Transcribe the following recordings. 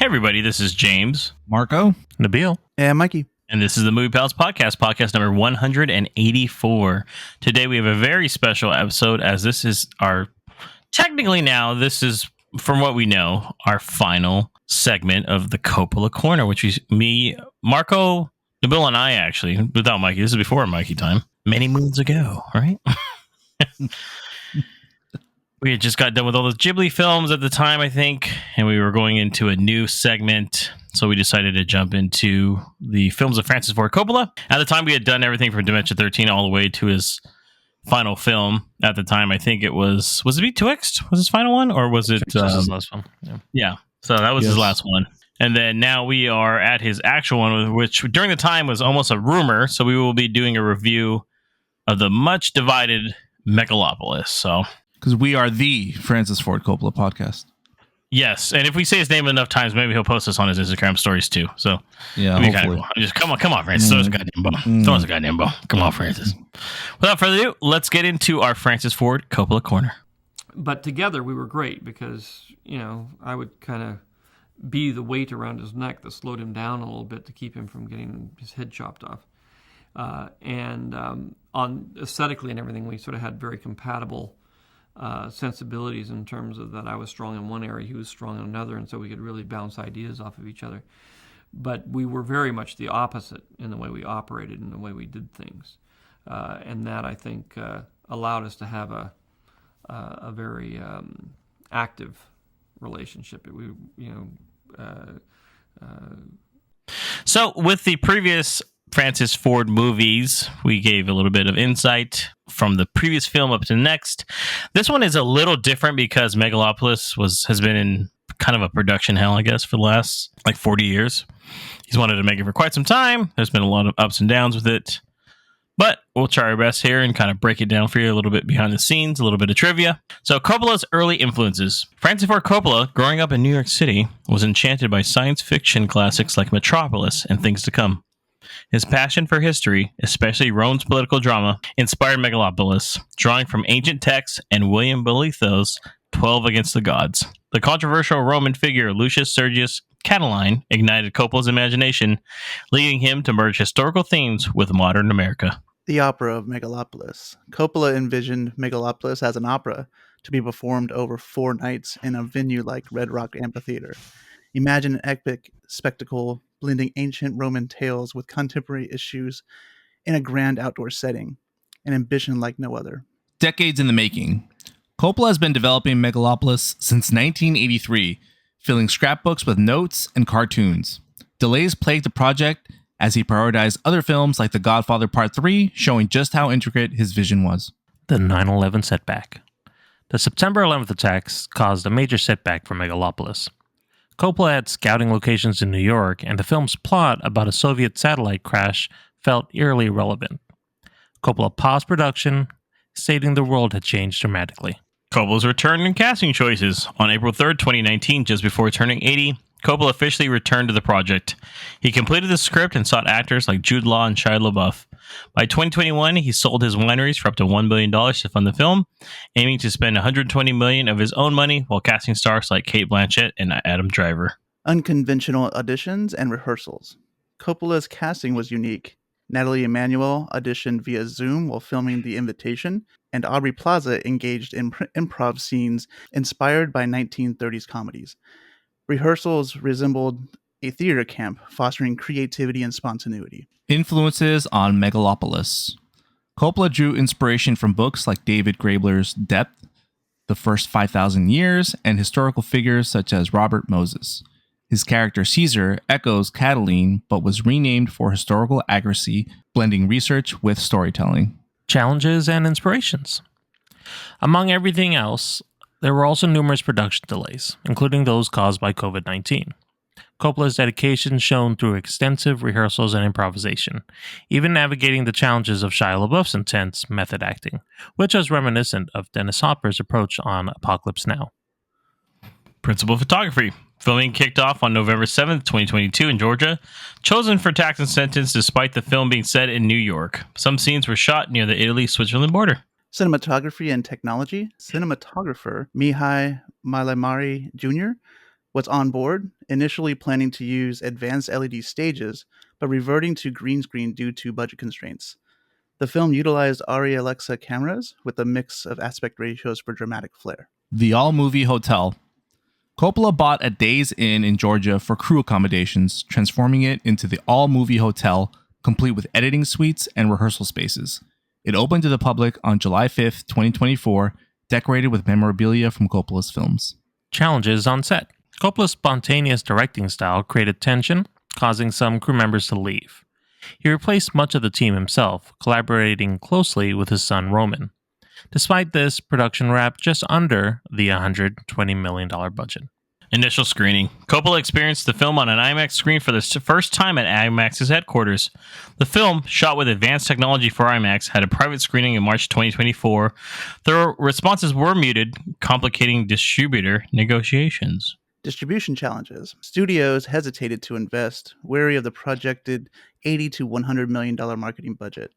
everybody, this is James, Marco, Nabil, and Mikey. And this is the Movie Pals podcast number 184. Today we have a very special episode, as this is this is, from what we know, our final segment of the Coppola Corner, which me, Marco, Nabil, and I actually, without Mikey, this is before Mikey time, many moons ago, right? We had just got done with all those Ghibli films at the time, I think, and we were going into a new segment. So we decided to jump into the films of Francis Ford Coppola. At the time, we had done everything from Dimension 13 all the way to his final film. At the time, I think it was it Betwixt? Was his final one? Or was it... his last one. Yeah. So that was his last one. And then now we are at his actual one, which during the time was almost a rumor. So we will be doing a review of the much divided Megalopolis. So... because we are the Francis Ford Coppola podcast. Yes, and if we say his name enough times, maybe he'll post us on his Instagram stories too. So yeah, hopefully. Cool. Just come on, Francis. Throw us a goddamn bone. Throw us a goddamn bone. Come on, Francis. Without further ado, let's get into our Francis Ford Coppola Corner. But together we were great because, I would kind of be the weight around his neck that slowed him down a little bit to keep him from getting his head chopped off. And on aesthetically and everything, we sort of had very compatible sensibilities in terms of that I was strong in one area, he was strong in another, and so we could really bounce ideas off of each other. But we were very much the opposite in the way we operated and the way we did things, and that I think allowed us to have a very active relationship. So with the previous Francis Ford movies, we gave a little bit of insight from the previous film up to next. This one is a little different because Megalopolis has been in kind of a production hell, I guess, for the last 40 years. He's wanted to make it for quite some time. There's been a lot of ups and downs with it, but we'll try our best here and kind of break it down for you a little bit behind the scenes, a little bit of trivia. So Coppola's early influences. Francis Ford Coppola, growing up in New York City, was enchanted by science fiction classics like Metropolis and Things to Come. His passion for history, especially Rome's political drama, inspired Megalopolis, drawing from ancient texts and William Bolitho's 12 Against the Gods. The controversial Roman figure Lucius Sergius Catiline ignited Coppola's imagination, leading him to merge historical themes with modern America. The opera of Megalopolis. Coppola envisioned Megalopolis as an opera to be performed over 4 nights in a venue like Red Rock Amphitheater. Imagine an epic spectacle blending ancient Roman tales with contemporary issues in a grand outdoor setting, an ambition like no other. Decades in the making, Coppola has been developing Megalopolis since 1983, filling scrapbooks with notes and cartoons. Delays plagued the project as he prioritized other films like The Godfather Part 3, showing just how intricate his vision was. The 9/11 setback. The September 11th attacks caused a major setback for Megalopolis. Coppola had scouting locations in New York, and the film's plot about a Soviet satellite crash felt eerily relevant. Coppola paused production, stating the world had changed dramatically. Coppola's return and casting choices. On April 3rd, 2019, just before turning 80, Coppola officially returned to the project. He completed the script and sought actors like Jude Law and Shia LaBeouf. By 2021, he sold his wineries for up to $1 billion to fund the film, aiming to spend $120 million of his own money while casting stars like Cate Blanchett and Adam Driver. Unconventional auditions and rehearsals. Coppola's casting was unique. Natalie Emmanuel auditioned via Zoom while filming The Invitation, and Aubrey Plaza engaged in improv scenes inspired by 1930s comedies. Rehearsals resembled a theater camp, fostering creativity and spontaneity. Influences on Megalopolis. Coppola drew inspiration from books like David Graeber's Depth, The First 5,000 Years, and historical figures such as Robert Moses. His character Caesar echoes Catiline, but was renamed for historical accuracy, blending research with storytelling. Challenges and inspirations. Among everything else, there were also numerous production delays, including those caused by COVID-19. Coppola's dedication shone through extensive rehearsals and improvisation, even navigating the challenges of Shia LaBeouf's intense method acting, which was reminiscent of Dennis Hopper's approach on Apocalypse Now. Principal photography. Filming kicked off on November 7th, 2022 in Georgia, chosen for tax incentives despite the film being set in New York. Some scenes were shot near the Italy-Switzerland border. Cinematography and technology. Cinematographer Mihai Malamari Jr. was on board, initially planning to use advanced LED stages, but reverting to green screen due to budget constraints. The film utilized ARRI Alexa cameras with a mix of aspect ratios for dramatic flair. The all-movie hotel. Coppola bought a Days Inn in Georgia for crew accommodations, transforming it into the all-movie hotel, complete with editing suites and rehearsal spaces. It opened to the public on July 5th, 2024, decorated with memorabilia from Coppola's films. Challenges on set. Coppola's spontaneous directing style created tension, causing some crew members to leave. He replaced much of the team himself, collaborating closely with his son Roman. Despite this, production wrapped just under the $120 million budget. Initial screening. Coppola experienced the film on an IMAX screen for the first time at IMAX's headquarters. The film, shot with advanced technology for IMAX, had a private screening in March 2024. The responses were muted, complicating distributor negotiations. Distribution challenges. Studios hesitated to invest, wary of the projected $80 to $100 million marketing budget.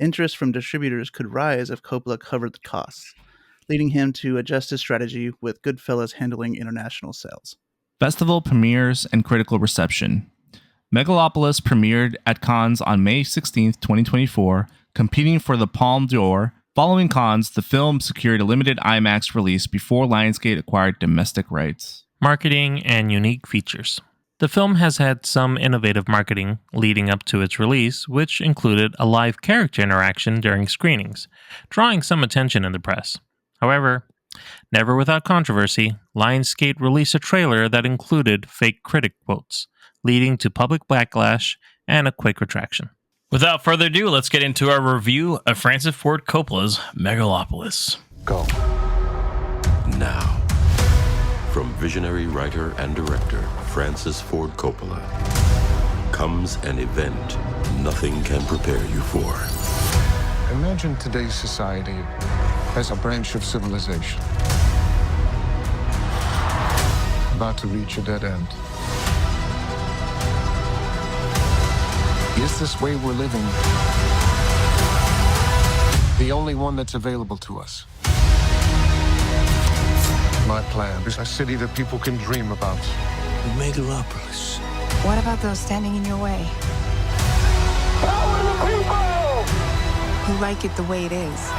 Interest from distributors could rise if Coppola covered the costs, leading him to adjust his strategy, with Goodfellas handling international sales. Festival premieres and critical reception. Megalopolis premiered at Cannes on May 16, 2024, competing for the Palme d'Or. Following Cannes, the film secured a limited IMAX release before Lionsgate acquired domestic rights. Marketing and unique features. The film has had some innovative marketing leading up to its release, which included a live character interaction during screenings, drawing some attention in the press. However, never without controversy, Lionsgate released a trailer that included fake critic quotes, leading to public backlash and a quick retraction. Without further ado, let's get into our review of Francis Ford Coppola's Megalopolis. Go. Now, from visionary writer and director Francis Ford Coppola, comes an event nothing can prepare you for. Imagine today's society as a branch of civilization about to reach a dead end. Is this way we're living the only one that's available to us? My plan is a city that people can dream about. Megalopolis. What about those standing in your way? Power the people! Who like it the way it is?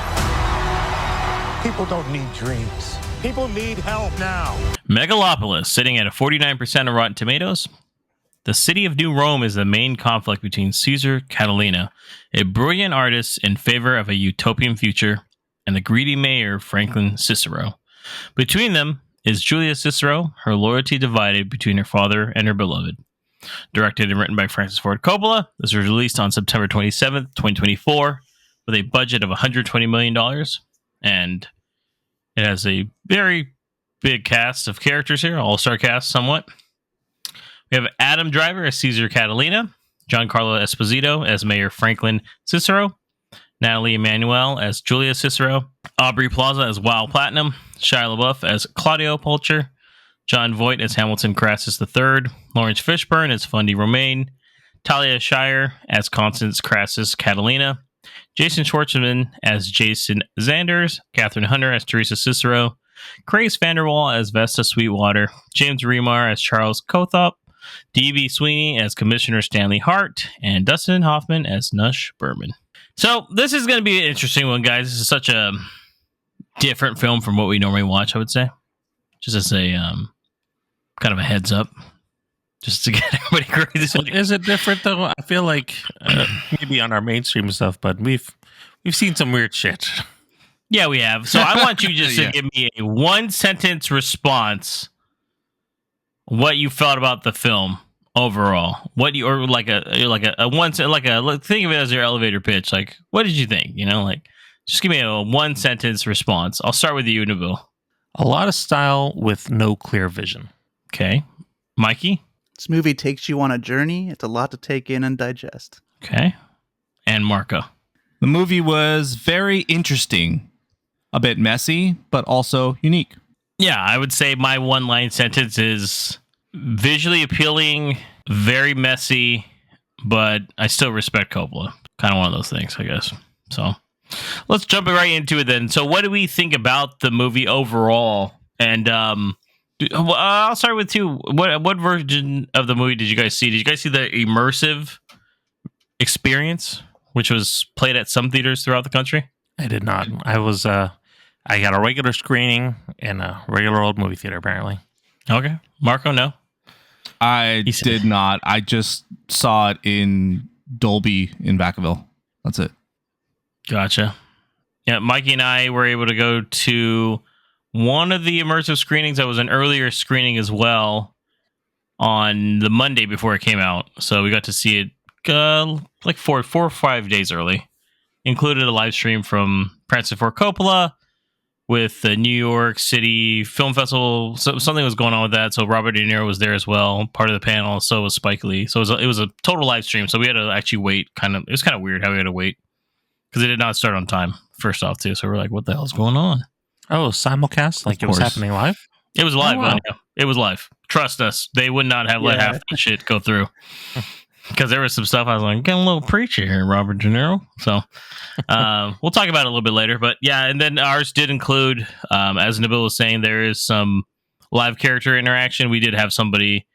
People don't need dreams. People need help now. Megalopolis, sitting at a 49% of Rotten Tomatoes. The city of New Rome is the main conflict between Caesar Catalina, a brilliant artist in favor of a utopian future, and the greedy mayor Franklin Cicero. Between them is Julia Cicero, her loyalty divided between her father and her beloved. Directed and written by Francis Ford Coppola, this was released on September 27th, 2024, with a budget of $120 million, and it has a very big cast of characters here, all-star cast somewhat. We have Adam Driver as Caesar Catalina, Giancarlo Esposito as Mayor Franklin Cicero, Natalie Emmanuel as Julia Cicero, Aubrey Plaza as Wild Platinum, Shia LaBeouf as Claudio Pulcher, John Voight as Hamilton Crassus III, Lawrence Fishburne as Fundy Romaine, Talia Shire as Constance Crassus Catalina, Jason Schwartzman as Jason Zanders, Catherine Hunter as Teresa Cicero, Grace Vanderwall as Vesta Sweetwater, James Remar as Charles Cothop, D.B. Sweeney as Commissioner Stanley Hart, and Dustin Hoffman as Nush Berman. So this is going to be an interesting one, guys. This is such a different film from what we normally watch, I would say. Just as a kind of a heads up, just to get everybody crazy. Is it different though? I feel like maybe on our mainstream stuff, but we've seen some weird shit. Yeah, we have. So I want you just to give me a one sentence response. What you felt about the film overall? What you, or like a one, think of it as your elevator pitch. Like, what did you think? You know, like, just give me a one sentence response. I'll start with you, Nabil. A lot of style with no clear vision. Okay, Mikey. This movie takes you on a journey. It's a lot to take in and digest. Okay, and Marco. The movie was very interesting, a bit messy, but also unique. Yeah, I would say my one-line sentence is visually appealing, very messy, but I still respect Coppola. Kind of one of those things, I guess. So let's jump right into it then. So what do we think about the movie overall? And Well, I'll start with two. What version of the movie did you guys see? Did you guys see the immersive experience, which was played at some theaters throughout the country? I did not. I got a regular screening in a regular old movie theater, apparently. Okay. Marco, no? I did not. I just saw it in Dolby in Vacaville. That's it. Gotcha. Yeah, Mikey and I were able to go to one of the immersive screenings that was an earlier screening as well on the Monday before it came out. So we got to see it like four or 5 days early. Included a live stream from Francis Ford Coppola with the New York City Film Festival. So something was going on with that. So Robert De Niro was there as well, part of the panel. So was Spike Lee. So it was a total live stream. So we had to actually wait. It was kind of weird how we had to wait because it did not start on time. First off, too. So we're like, what the hell is going on? Oh, simulcast? Like it was happening live? It was live. Oh, wow. Yeah. It was live. Trust us. They would not have let half that shit go through. Because there was some stuff I was like, getting a little preachy here, Robert De Niro. So we'll talk about it a little bit later. But yeah, and then ours did include, as Nabil was saying, there is some live character interaction. We did have somebody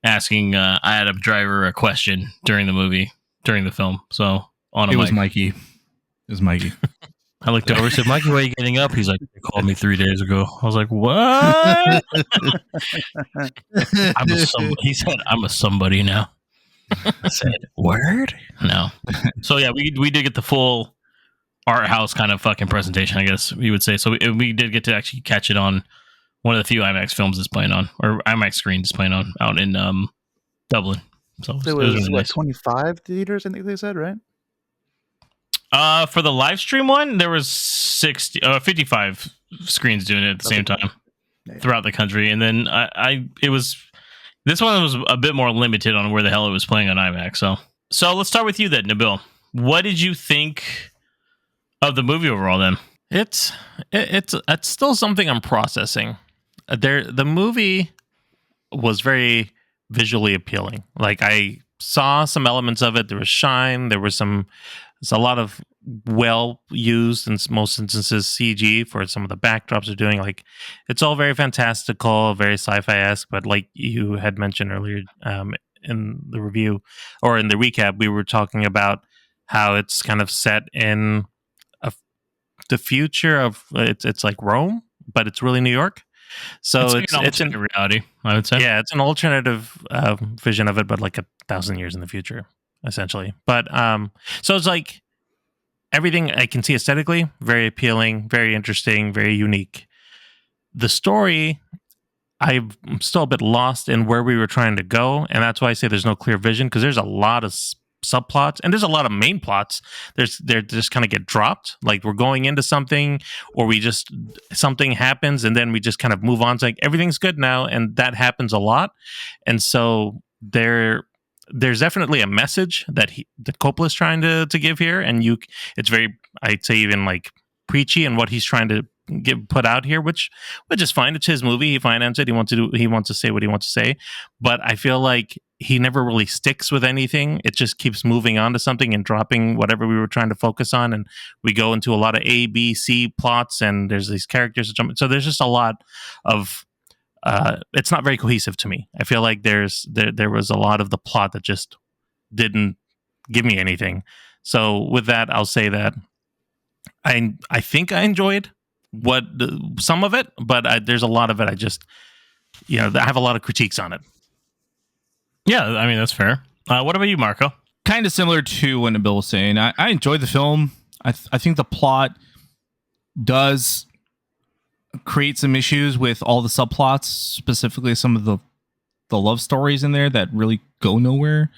asking Adam Driver a question during the film. So on a It was mic. Mikey. It was Mikey. I looked over and said, Mikey, why are you getting up? He's like, they called me 3 days ago. I was like, what? He said, I'm a somebody now. I said, word? No. So yeah, we did get the full art house kind of fucking presentation, I guess you would say. So we did get to actually catch it on one of the few IMAX films it's playing on, or IMAX screens it's playing on out in Dublin. So There was really nice. 25 theaters, I think they said, right? For the live stream one, there was 55 screens doing it at the same time throughout the country, and then this one was a bit more limited on where the hell it was playing on IMAX. So let's start with you then, Nabil. What did you think of the movie overall? Then It's still something I'm processing. The movie was very visually appealing. Like I saw some elements of it. There was shine. There's a lot of well used in most instances CG for some of the backdrops they're doing. Like it's all very fantastical, very sci-fi-esque. But like you had mentioned earlier in the review or in the recap, we were talking about how it's kind of set in the future of it's like Rome, but it's really New York. So it's in reality, I would say. Yeah, it's an alternative vision of it, but like 1,000 years in the future, essentially. But so it's like everything I can see aesthetically, very appealing, very interesting, very unique. The story, I'm still a bit lost in where we were trying to go, and that's why I say there's no clear vision, because there's a lot of subplots and there's a lot of main plots. They just kind of get dropped. Like we're going into something, or something happens, and then we just kind of move on. It's like everything's good now, and that happens a lot. And so there's definitely a message that Coppola's trying to give here, and it's very, I'd say, even like preachy in what he's trying to put out here, which is fine. It's his movie. He financed it. He wants to say what he wants to say. But I feel like he never really sticks with anything. It just keeps moving on to something and dropping whatever we were trying to focus on. And we go into a lot of A, B, C plots, and there's these characters. So there's just a lot of, it's not very cohesive to me. I feel like there was a lot of the plot that just didn't give me anything. So with that, I'll say that I think I enjoyed some of it, but there's a lot of it I just, I have a lot of critiques on it. Yeah, I mean, that's fair. What about you, Marco? Kind of similar to what Nabil was saying. I enjoyed the film. I think the plot does create some issues with all the subplots, specifically some of the love stories in there that really go nowhere.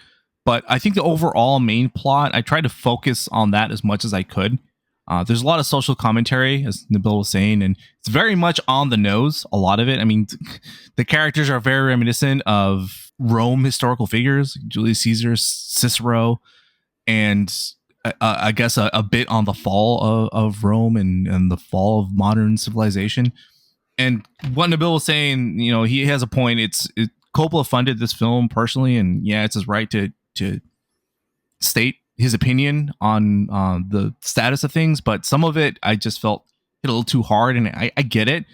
But I think the overall main plot, I tried to focus on that as much as I could. There's a lot of social commentary, as Nabil was saying, and it's very much on the nose, a lot of it. I mean, the characters are very reminiscent of Rome historical figures, Julius Caesar, Cicero, and I guess a bit on the fall of Rome and the fall of modern civilization. And what Nabil was saying, he has a point. Coppola funded this film personally, and yeah, it's his right to state his opinion on the status of things, but some of it I just felt hit a little too hard, and I get it.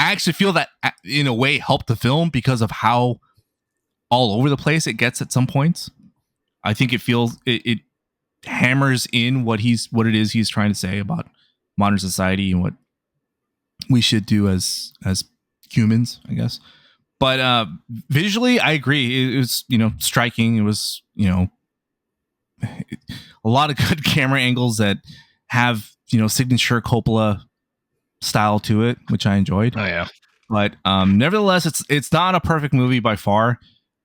actually feel that in a way helped the film because of how all over the place it gets at some points. I think it hammers in what it is he's trying to say about modern society and what we should do as humans, I guess. But visually, I agree. It was, striking. It was, a lot of good camera angles that have, signature Coppola style to it, which I enjoyed. Oh yeah. But nevertheless, it's not a perfect movie by far.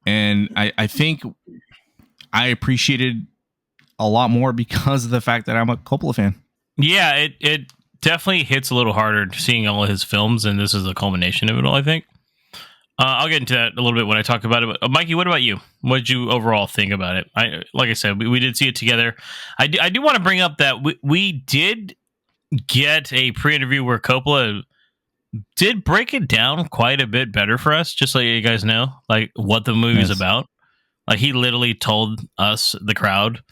And I think I appreciated a lot more because of the fact that I'm a Coppola fan. Yeah, it definitely hits a little harder seeing all of his films, and this is the culmination of it all, I think. I'll get into that a little bit when I talk about it. But Mikey, what about you? What did you overall think about it? Like I said, we did see it together. I do want to bring up that we did get a pre-interview where Coppola did break it down quite a bit better for us, just so you guys know, like what the movie's about. Like he literally told us, the crowd,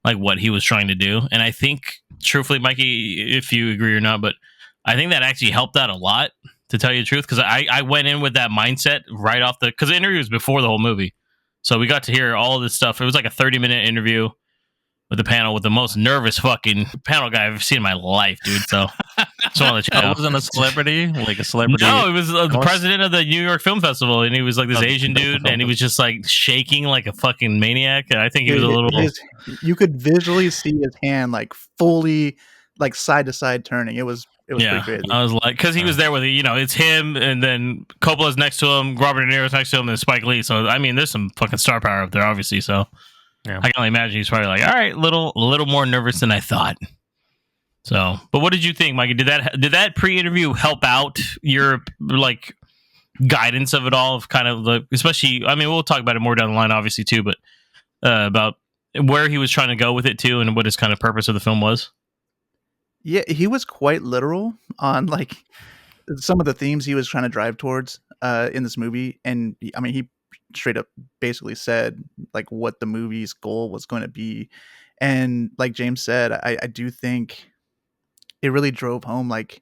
like what he was trying to do. And I think, truthfully, Mikey, if you agree or not, but I think that actually helped out a lot, to tell you the truth, because I went in with that mindset right off because the interview was before the whole movie. So we got to hear all this stuff. It was like a 30-minute interview with the panel with the most nervous fucking panel guy I've ever seen in my life, dude. So just want to let you know. It wasn't a celebrity, like a celebrity. No, it was the president of the New York Film Festival, and he was like this Asian dude, and he was just like shaking like a fucking maniac. And I think he was a little. You could visually see his hand like fully, like side to side turning. It was pretty crazy. I was like, because he was there with it's him, and then Coppola's next to him, Robert De Niro's next to him, and Spike Lee. So I mean, there's some fucking star power up there, obviously. So I can only imagine he's probably like, all right, a little more nervous than I thought. So, but what did you think, Mikey? Did that pre-interview help out your like guidance of it all? Of kind of the, especially, I mean, we'll talk about it more down the line, obviously too, but about where he was trying to go with it too, and what his kind of purpose of the film was. Yeah, he was quite literal on like some of the themes he was trying to drive towards in this movie. And I mean, he straight up basically said like what the movie's goal was going to be. And like James said, I do think it really drove home like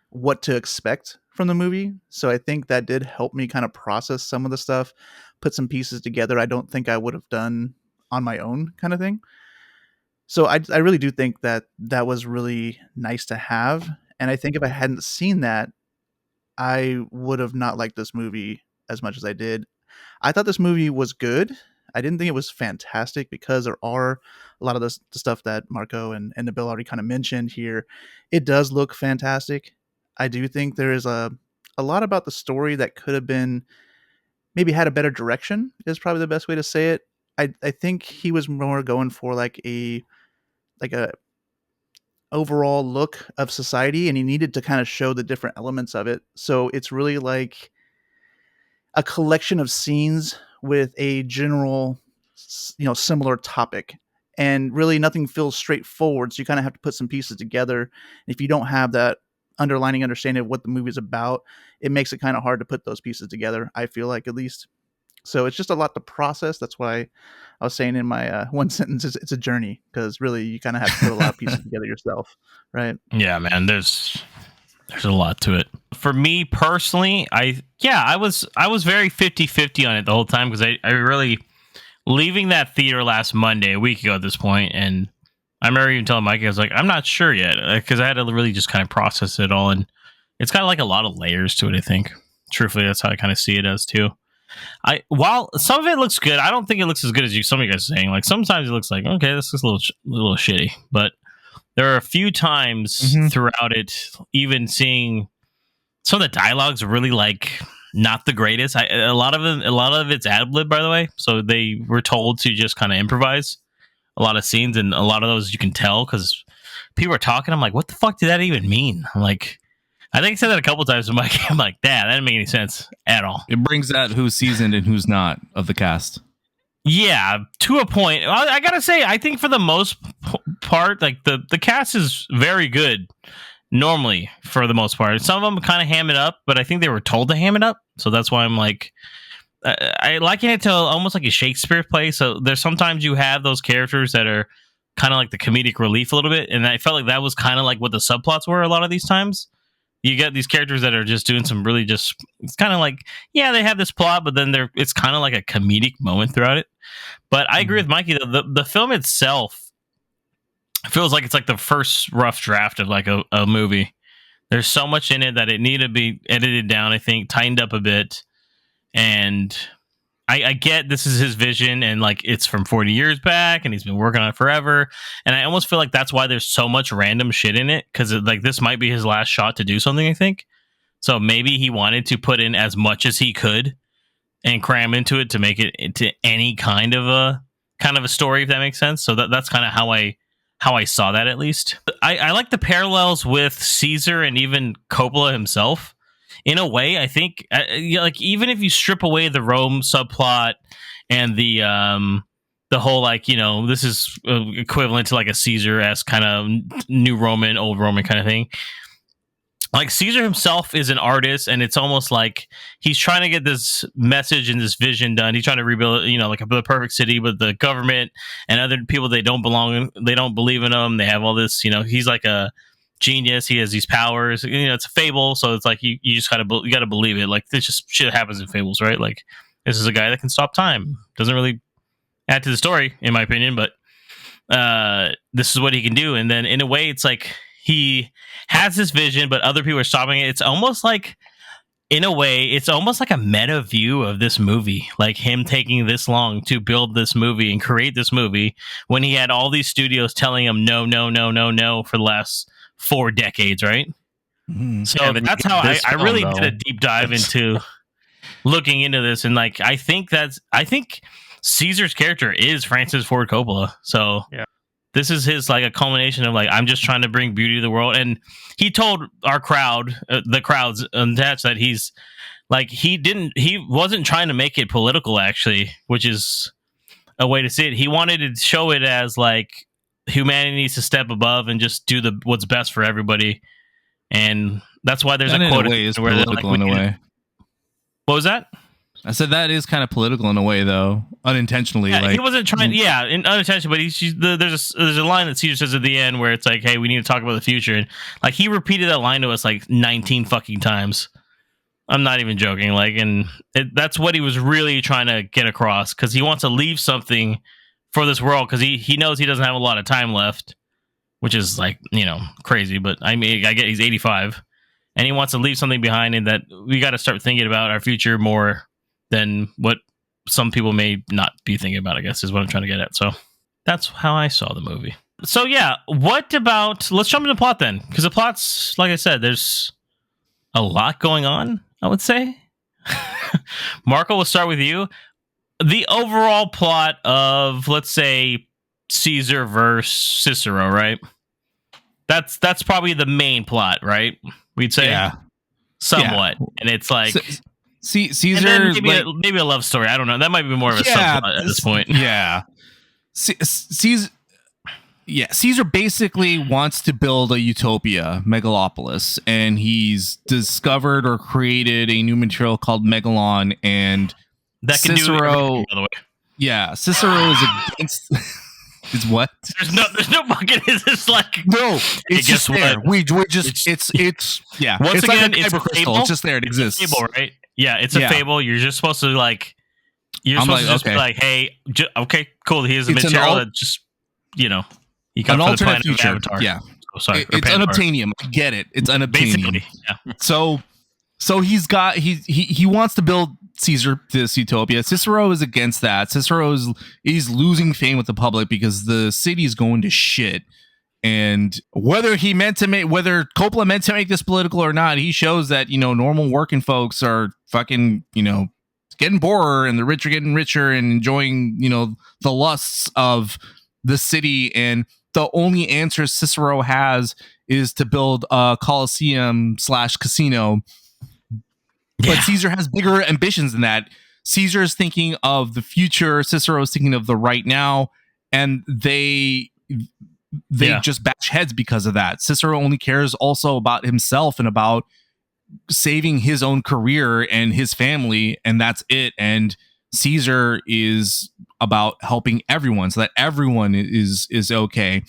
what to expect from the movie. So I think that did help me kind of process some of the stuff, put some pieces together I don't think I would have done on my own, kind of thing. So I really do think that was really nice to have. And I think if I hadn't seen that, I would have not liked this movie as much as I did. I thought this movie was good. I didn't think it was fantastic because there are a lot of the stuff that Marco and Nabil already kind of mentioned here. It does look fantastic. I do think there is a lot about the story that could have been maybe had a better direction, is probably the best way to say it. I think he was more going for like a overall look of society, and he needed to kind of show the different elements of it. So it's really like a collection of scenes with a general, similar topic, and really nothing feels straightforward. So you kind of have to put some pieces together. And if you don't have that underlining understanding of what the movie is about, it makes it kind of hard to put those pieces together, I feel like, at least. So it's just a lot to process. That's why I was saying in my one sentence, it's a journey, because really you kind of have to put a lot of pieces together yourself, right? Yeah, man. There's a lot to it. For me personally, I was very 50-50 on it the whole time, because I really, leaving that theater last Monday, a week ago at this point, and I remember even telling Mike, I was like, I'm not sure yet, because I had to really just kind of process it all, and it's got like a lot of layers to it, I think. Truthfully, that's how I kind of see it as too. While some of it looks good, I don't think it looks as good as some of you guys are saying. Like sometimes it looks like, okay, this is a little shitty, but there are a few times throughout it, even seeing some of the dialogues really like not the greatest. A lot of it's ad lib, by the way. So they were told to just kind of improvise a lot of scenes, and a lot of those you can tell because people are talking. I'm like, what the fuck did that even mean? I'm like, I think I said that a couple times. I'm like, that didn't make any sense at all. It brings out who's seasoned and who's not of the cast. Yeah, to a point. I gotta say, I think for the most part, like the cast is very good. Normally, for the most part, some of them kind of ham it up, but I think they were told to ham it up, so that's why I'm like, I liken it to almost like a Shakespeare play. So there's sometimes you have those characters that are kind of like the comedic relief a little bit, and I felt like that was kind of like what the subplots were a lot of these times. you get these characters that are just doing some really just. It's kind of like, yeah, they have this plot, but then it's kind of like a comedic moment throughout it. But I agree with Mikey. The film itself feels like it's like the first rough draft of like a movie. There's so much in it that it needed to be edited down, I think, tightened up a bit. And I get this is his vision, and like it's from 40 years back, and he's been working on it forever. And I almost feel like that's why there's so much random shit in it, because like this might be his last shot to do something, I think. So maybe he wanted to put in as much as he could and cram into it to make it into any kind of a story, if that makes sense. So that's kind of how I saw that, at least. I like the parallels with Caesar and even Coppola himself. In a way, I think, like, even if you strip away the Rome subplot and the whole, like, you know, this is equivalent to like a Caesar-esque kind of new Roman, old Roman kind of thing. Like, Caesar himself is an artist, and it's almost like he's trying to get this message and this vision done. He's trying to rebuild, you know, like the perfect city, but the government and other people, they don't believe in him. They have all this, you know, he's like a genius. He has these powers. You know, it's a fable, so it's like you just gotta believe it. Like, this just shit happens in fables, right? Like, this is a guy that can stop time. Doesn't really add to the story, in my opinion, but this is what he can do. And then in a way, it's like he has this vision, but other people are stopping it. It's almost like, in a way, it's almost like a meta view of this movie, like him taking this long to build this movie and create this movie when he had all these studios telling him no for the last 4 decades, right? Mm-hmm. So that's how I really did a deep dive into looking into this, and like I think Caesar's character is Francis Ford Coppola. So Yeah. this is his, like, a culmination of like, I'm just trying to bring beauty to the world. And he told our crowd, the crowds attached, that he's like, he wasn't trying to make it political, actually, which is a way to see it. He wanted to show it as like humanity needs to step above and just do what's best for everybody. And that's why there's that a quote in a way is where political, like, in a way. What was that? I said that is kind of political in a way, though, unintentionally. Yeah, like, he wasn't trying. Yeah, unintentionally. But there's a line that Caesar says at the end where it's like, "Hey, we need to talk about the future." And like, he repeated that line to us like 19 fucking times. I'm not even joking. Like, and that's what he was really trying to get across, because he wants to leave something for this world, because he knows he doesn't have a lot of time left, which is, like, you know, crazy. But I mean, I get he's 85, and he wants to leave something behind, and that we got to start thinking about our future more than what some people may not be thinking about, I guess, is what I'm trying to get at. So that's how I saw the movie. So yeah, let's jump into the plot then, because the plot's, like I said, there's a lot going on, I would say. Marco, we'll start with you. The overall plot of, let's say, Caesar versus Cicero, right? That's probably the main plot, right? We'd say, yeah, somewhat. Yeah. And it's like, Caesar, maybe a love story. I don't know. That might be more of a subplot at this point. Yeah, Caesar basically wants to build a utopia, Megalopolis, and he's discovered or created a new material called Megalon, and that can Cicero, do everything, by the way. Yeah, Cicero is against. Is what? There's no fucking. It's just like, no. It's just there. We just it's yeah. Once it's again, like it's a fable. It's just there. It exists. It's a fable, right? Yeah, it's a fable. You're just supposed to like. You're supposed to just be like, hey, okay, cool. Here's a material that just, you know, you got an alternate future. Avatar. Yeah, sorry, it's unobtainium. I get it. It's unobtainium. Basically, yeah. So he wants to build Caesar this utopia. Cicero is against that. Cicero is losing fame with the public because the city is going to shit. And whether Coppola meant to make this political or not, he shows that, you know, normal working folks are fucking, you know, getting poorer, and the rich are getting richer and enjoying, you know, the lusts of the city. And the only answer Cicero has is to build a Colosseum/casino. But Caesar has bigger ambitions than that. Caesar is thinking of the future. Cicero is thinking of the right now, and they just bash heads because of that. Cicero only cares also about himself and about saving his own career and his family, and that's it. And Caesar is about helping everyone so that everyone is okay.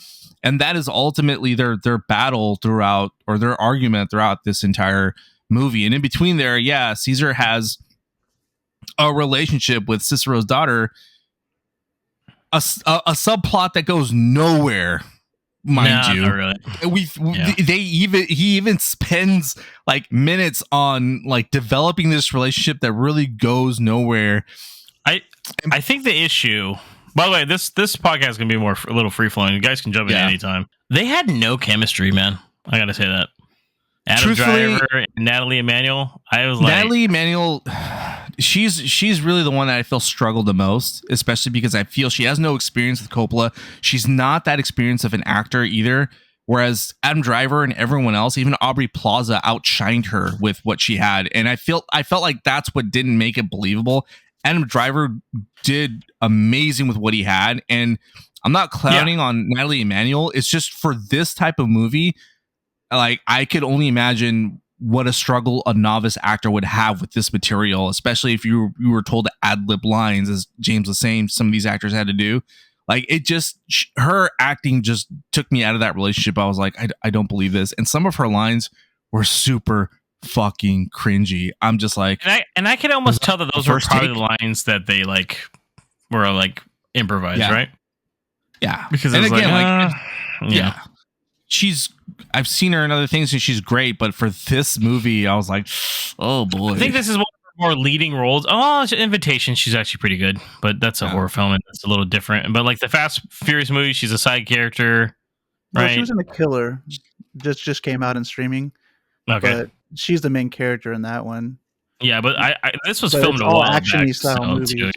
And that is ultimately their battle throughout, or their argument throughout this entire movie. And in between there, yeah, Caesar has a relationship with Cicero's daughter, a subplot that goes nowhere, mind you. Not really. He even spends like minutes on like developing this relationship that really goes nowhere. I think the issue. By the way, this podcast is gonna be a little free flowing. You guys can jump in anytime. They had no chemistry, man. I gotta say that. Adam Driver and Natalie Emanuel. I was like, Natalie Emanuel. She's really the one that I feel struggled the most, especially because I feel she has no experience with Coppola. She's not that experienced of an actor either. Whereas Adam Driver and everyone else, even Aubrey Plaza, outshined her with what she had, and I felt like that's what didn't make it believable. Adam Driver did amazing with what he had, and I'm not clowning on Natalie Emanuel. It's just for this type of movie, like I could only imagine what a struggle a novice actor would have with this material, especially if you were told to ad-lib lines, as James was saying some of these actors had to do. Like, it just, her acting just took me out of that relationship. I was like, I don't believe this. And some of her lines were super fucking cringy. I'm just like, and I could almost tell that those were probably the lines that they like were like improvised, right? Yeah, because and again, I've seen her in other things and she's great, but for this movie, I was like, oh boy. I think this is one of her more leading roles. Oh, Invitation, she's actually pretty good, but that's a horror film and it's a little different. But like the Fast Furious movie, she's a side character, right? Well, she was in The Killer, just came out in streaming. Okay, but she's the main character in that one. Yeah, but this was filmed a while back. Action-y style movies, too,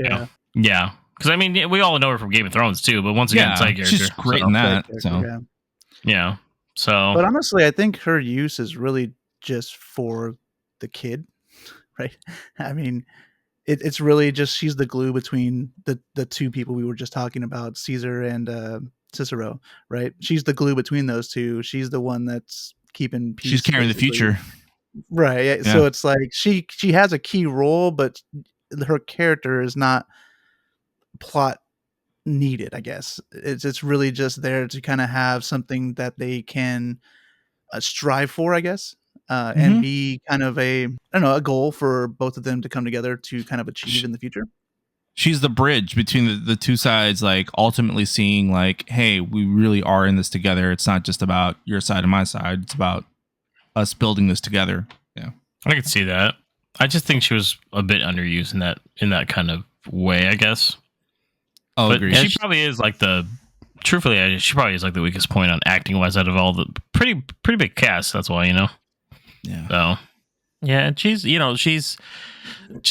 yeah. Because I mean, we all know her from Game of Thrones too. But once again, side character, she's great in that. Yeah. So, but honestly, I think her use is really just for the kid, right? I mean, it's really just she's the glue between the two people we were just talking about, Caesar and Cicero, right? She's the glue between those two. She's the one that's keeping peace. She's carrying the future, right? Yeah. So it's like she has a key role, but her character is not plot needed. I guess it's really just there to kind of have something that they can strive for, I guess, and be kind of a goal for both of them to come together to kind of achieve in the future. She's the bridge between the two sides, like ultimately seeing like, hey, we really are in this together. It's not just about your side and my side. It's about us building this together. Yeah, I could see that. I just think she was a bit underused in that kind of way, I guess. Oh, but agreed. She probably is like the the weakest point on acting wise out of all the pretty big cast. That's why, Yeah. So yeah, and she's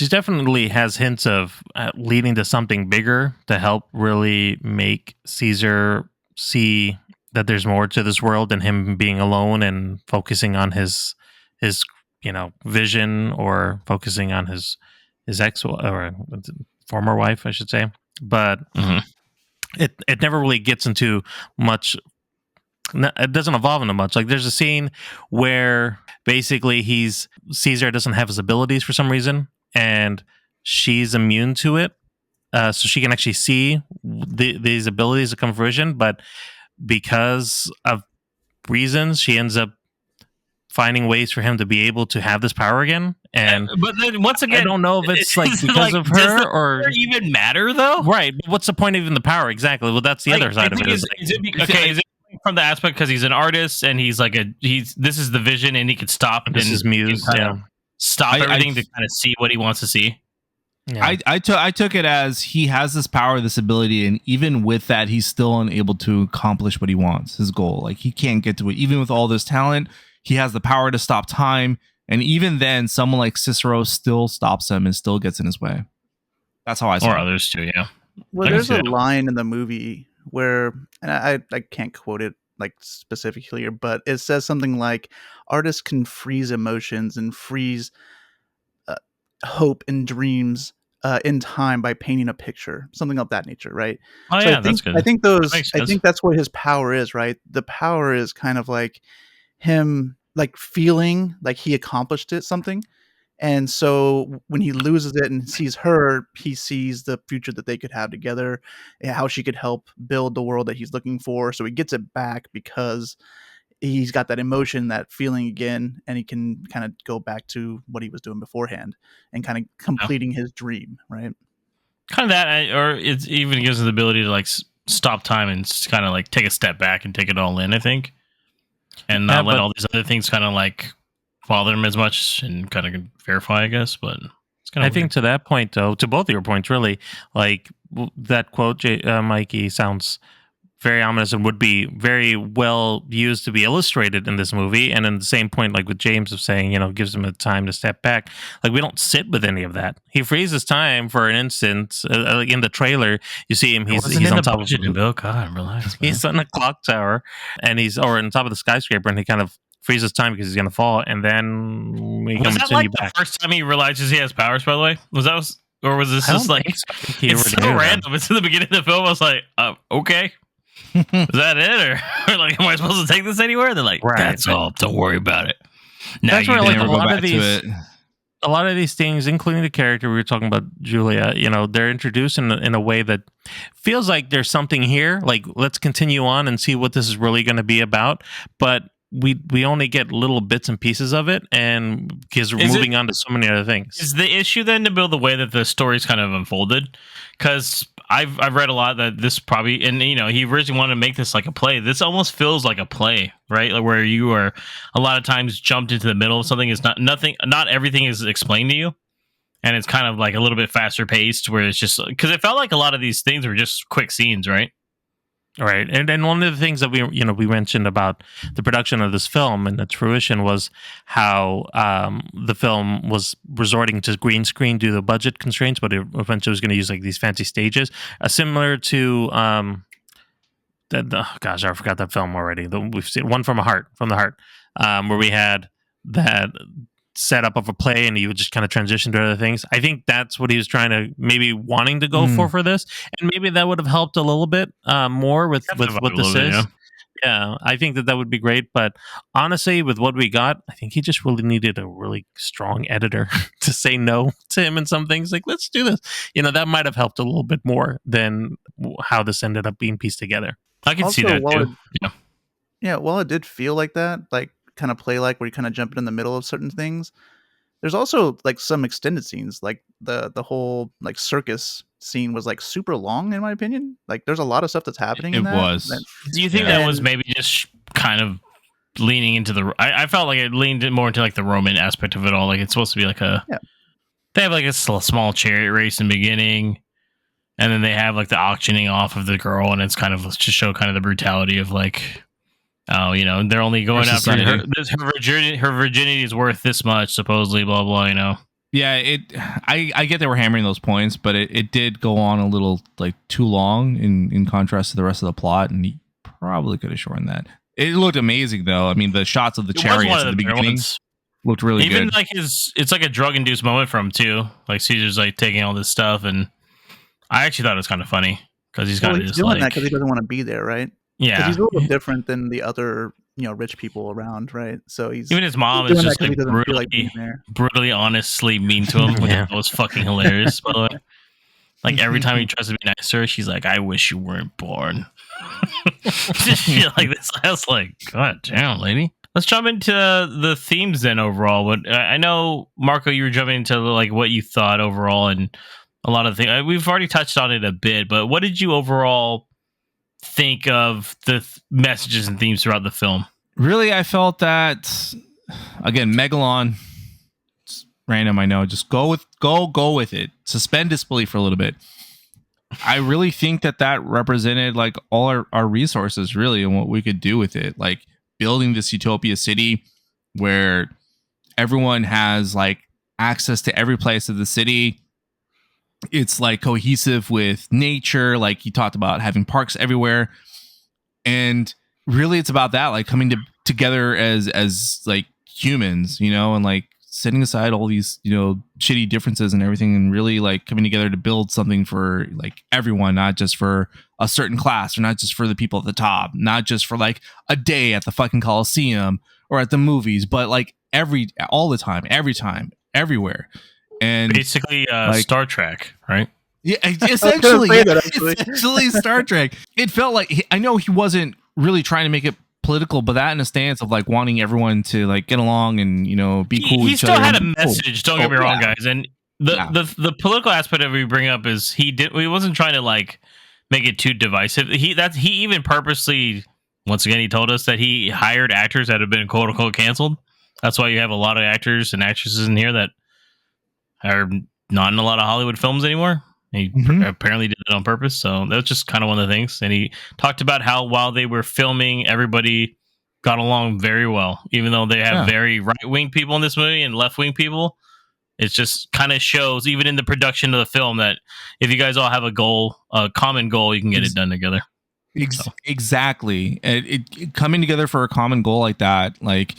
definitely has hints of leading to something bigger to help really make Caesar see that there's more to this world than him being alone and focusing on his vision, or focusing on his ex or former wife, I should say. But it never really gets into much. It doesn't evolve into much. Like there's a scene where basically Caesar doesn't have his abilities for some reason, and she's immune to it, so she can actually see these abilities that come to fruition. But because of reasons, she ends up finding ways for him to be able to have this power again. And but then once again, I don't know if it's like because of her or even matter though. Right. What's the point of even the power? Exactly. Well, that's the other side of it. Is it from the aspect because he's an artist and he's like this is the vision and he could stop and his muse, stop everything to kind of see what he wants to see. Yeah. I took it as he has this power, this ability, and even with that, he's still unable to accomplish what he wants, his goal. Like he can't get to it. Even with all this talent, he has the power to stop time. And even then, someone like Cicero still stops him and still gets in his way. That's how I saw it. Or others too, yeah. Well, there's a line in the movie where, and I can't quote it like specifically here, but it says something like, artists can freeze emotions and freeze hope and dreams in time by painting a picture, something of that nature, right? Oh, so yeah, that's good. I think that's what his power is, right? The power is kind of like him like feeling like he accomplished something, And so when he loses it and sees her, he sees the future that they could have together, and how she could help build the world that he's looking for. So he gets it back because he's got that emotion, that feeling again, and he can kind of go back to what he was doing beforehand and kind of completing his dream, right? Kind of that, or it even gives us the ability to like stop time and kind of like take a step back and take it all in, I think, and not let all these other things kind of like bother him as much and kind of verify, I guess. But it's kind of think to that point, though, to both of your points, really, like that quote, Mikey, sounds very ominous and would be very well used to be illustrated in this movie. And then the same point, like with James of saying, gives him a time to step back. Like we don't sit with any of that. He freezes time for an instant. Like in the trailer, you see him. He's on top of Bill. God, relax. Man. He's on a clock tower, and he's on top of the skyscraper, and he kind of freezes time because he's going to fall. And then he comes that like you back. The first time he realizes he has powers? By the way, or was this just like it's so random? It's in the beginning of the film. I was like, okay. Is that it, or like, am I supposed to take this anywhere? They're like, that's all. Don't worry about it. Now that's where like a lot of these things, including the character we were talking about, Julia. They're introduced in a way that feels like there's something here. Like, let's continue on and see what this is really going to be about. But we only get little bits and pieces of it, and because we're moving on to so many other things. Is the issue then to build the way that the story's kind of unfolded? Because I've read a lot that this probably, and he originally wanted to make this like a play. This almost feels like a play, right? Like where you are a lot of times jumped into the middle of something. Is not everything is explained to you, and it's kind of like a little bit faster paced. Where it's just because it felt like a lot of these things were just quick scenes, right? Right, and one of the things that we mentioned about the production of this film and its fruition was how the film was resorting to green screen due to budget constraints, but it eventually was going to use like these fancy stages, similar to gosh, I forgot that film already. We've seen One from the Heart, where we had that setup of a play and he would just kind of transition to other things. I think that's what he was trying to wanting to go for this, and maybe that would have helped a little bit more with what this is. Yeah, I think that would be great, but honestly, with what we got, I think he just really needed a really strong editor to say no to him in some things. Like, let's do this. That might have helped a little bit more than how this ended up being pieced together. I can see that too. Yeah, while it did feel like that, like kind of play like where you kind of jump in the middle of certain things, there's also like some extended scenes, like the whole like circus scene was like super long in my opinion. Like there's a lot of stuff that's happening in that. Do you think that was maybe just kind of leaning into I felt like it leaned more into like the Roman aspect of it all. Like it's supposed to be like they have like a small chariot race in the beginning, and then they have like the auctioning off of the girl, and it's kind of to show kind of the brutality of like, oh, they're only going after her. Her virginity is worth this much, supposedly, blah, blah, Yeah, I get they were hammering those points, but it did go on a little like too long in contrast to the rest of the plot, and he probably could have shortened that. It looked amazing, though. I mean, the shots of the chariots at the beginning looked really good. Even like it's like a drug-induced moment for him, too. Like Caesar's like taking all this stuff, and I actually thought it was kind of funny because he's got he's doing that because he doesn't want to be there, right? Yeah, he's a little different than the other, rich people around, right? So even his mom is just like brutally, honestly mean to him. That was fucking hilarious, by the way. Like every time he tries to be nice to her, she's like, "I wish you weren't born." Shit like this. I was like, "God damn, lady." Let's jump into the themes then. Overall, what I know, Marco, you were jumping into like what you thought overall, and a lot of things we've already touched on it a bit. But what did you overall think of the messages and themes throughout the film? Really, I felt that again, Megalon. It's random, I know. Just go with it. Suspend disbelief for a little bit. I really think that represented like all our resources, really, and what we could do with it. Like building this utopia city where everyone has like access to every place of the city. It's like cohesive with nature. Like you talked about having parks everywhere. And really it's about that, like coming together as like humans, and like setting aside all these, shitty differences and everything, and really like coming together to build something for like everyone, not just for a certain class, or not just for the people at the top, not just for like a day at the fucking Coliseum or at the movies, but like every time, everywhere. And basically Star Trek, right? yeah, say that, actually. essentially Star Trek. It felt like I know he wasn't really trying to make it political, but that in a stance of like wanting everyone to like get along and be cool with He each still other. had a message. Don't get me wrong, guys. And the political aspect of it we bring up is he wasn't trying to like make it too divisive. He even purposely, once again, he told us that he hired actors that have been quote unquote canceled. That's why you have a lot of actors and actresses in here that are not in a lot of Hollywood films anymore. He apparently did it on purpose. So that's just kind of one of the things. And he talked about how while they were filming, everybody got along very well, even though they have very right-wing people in this movie and left-wing people. It just kind of shows, even in the production of the film, that if you guys all have a common goal, you can get it done together. Exactly. It coming together for a common goal like that, like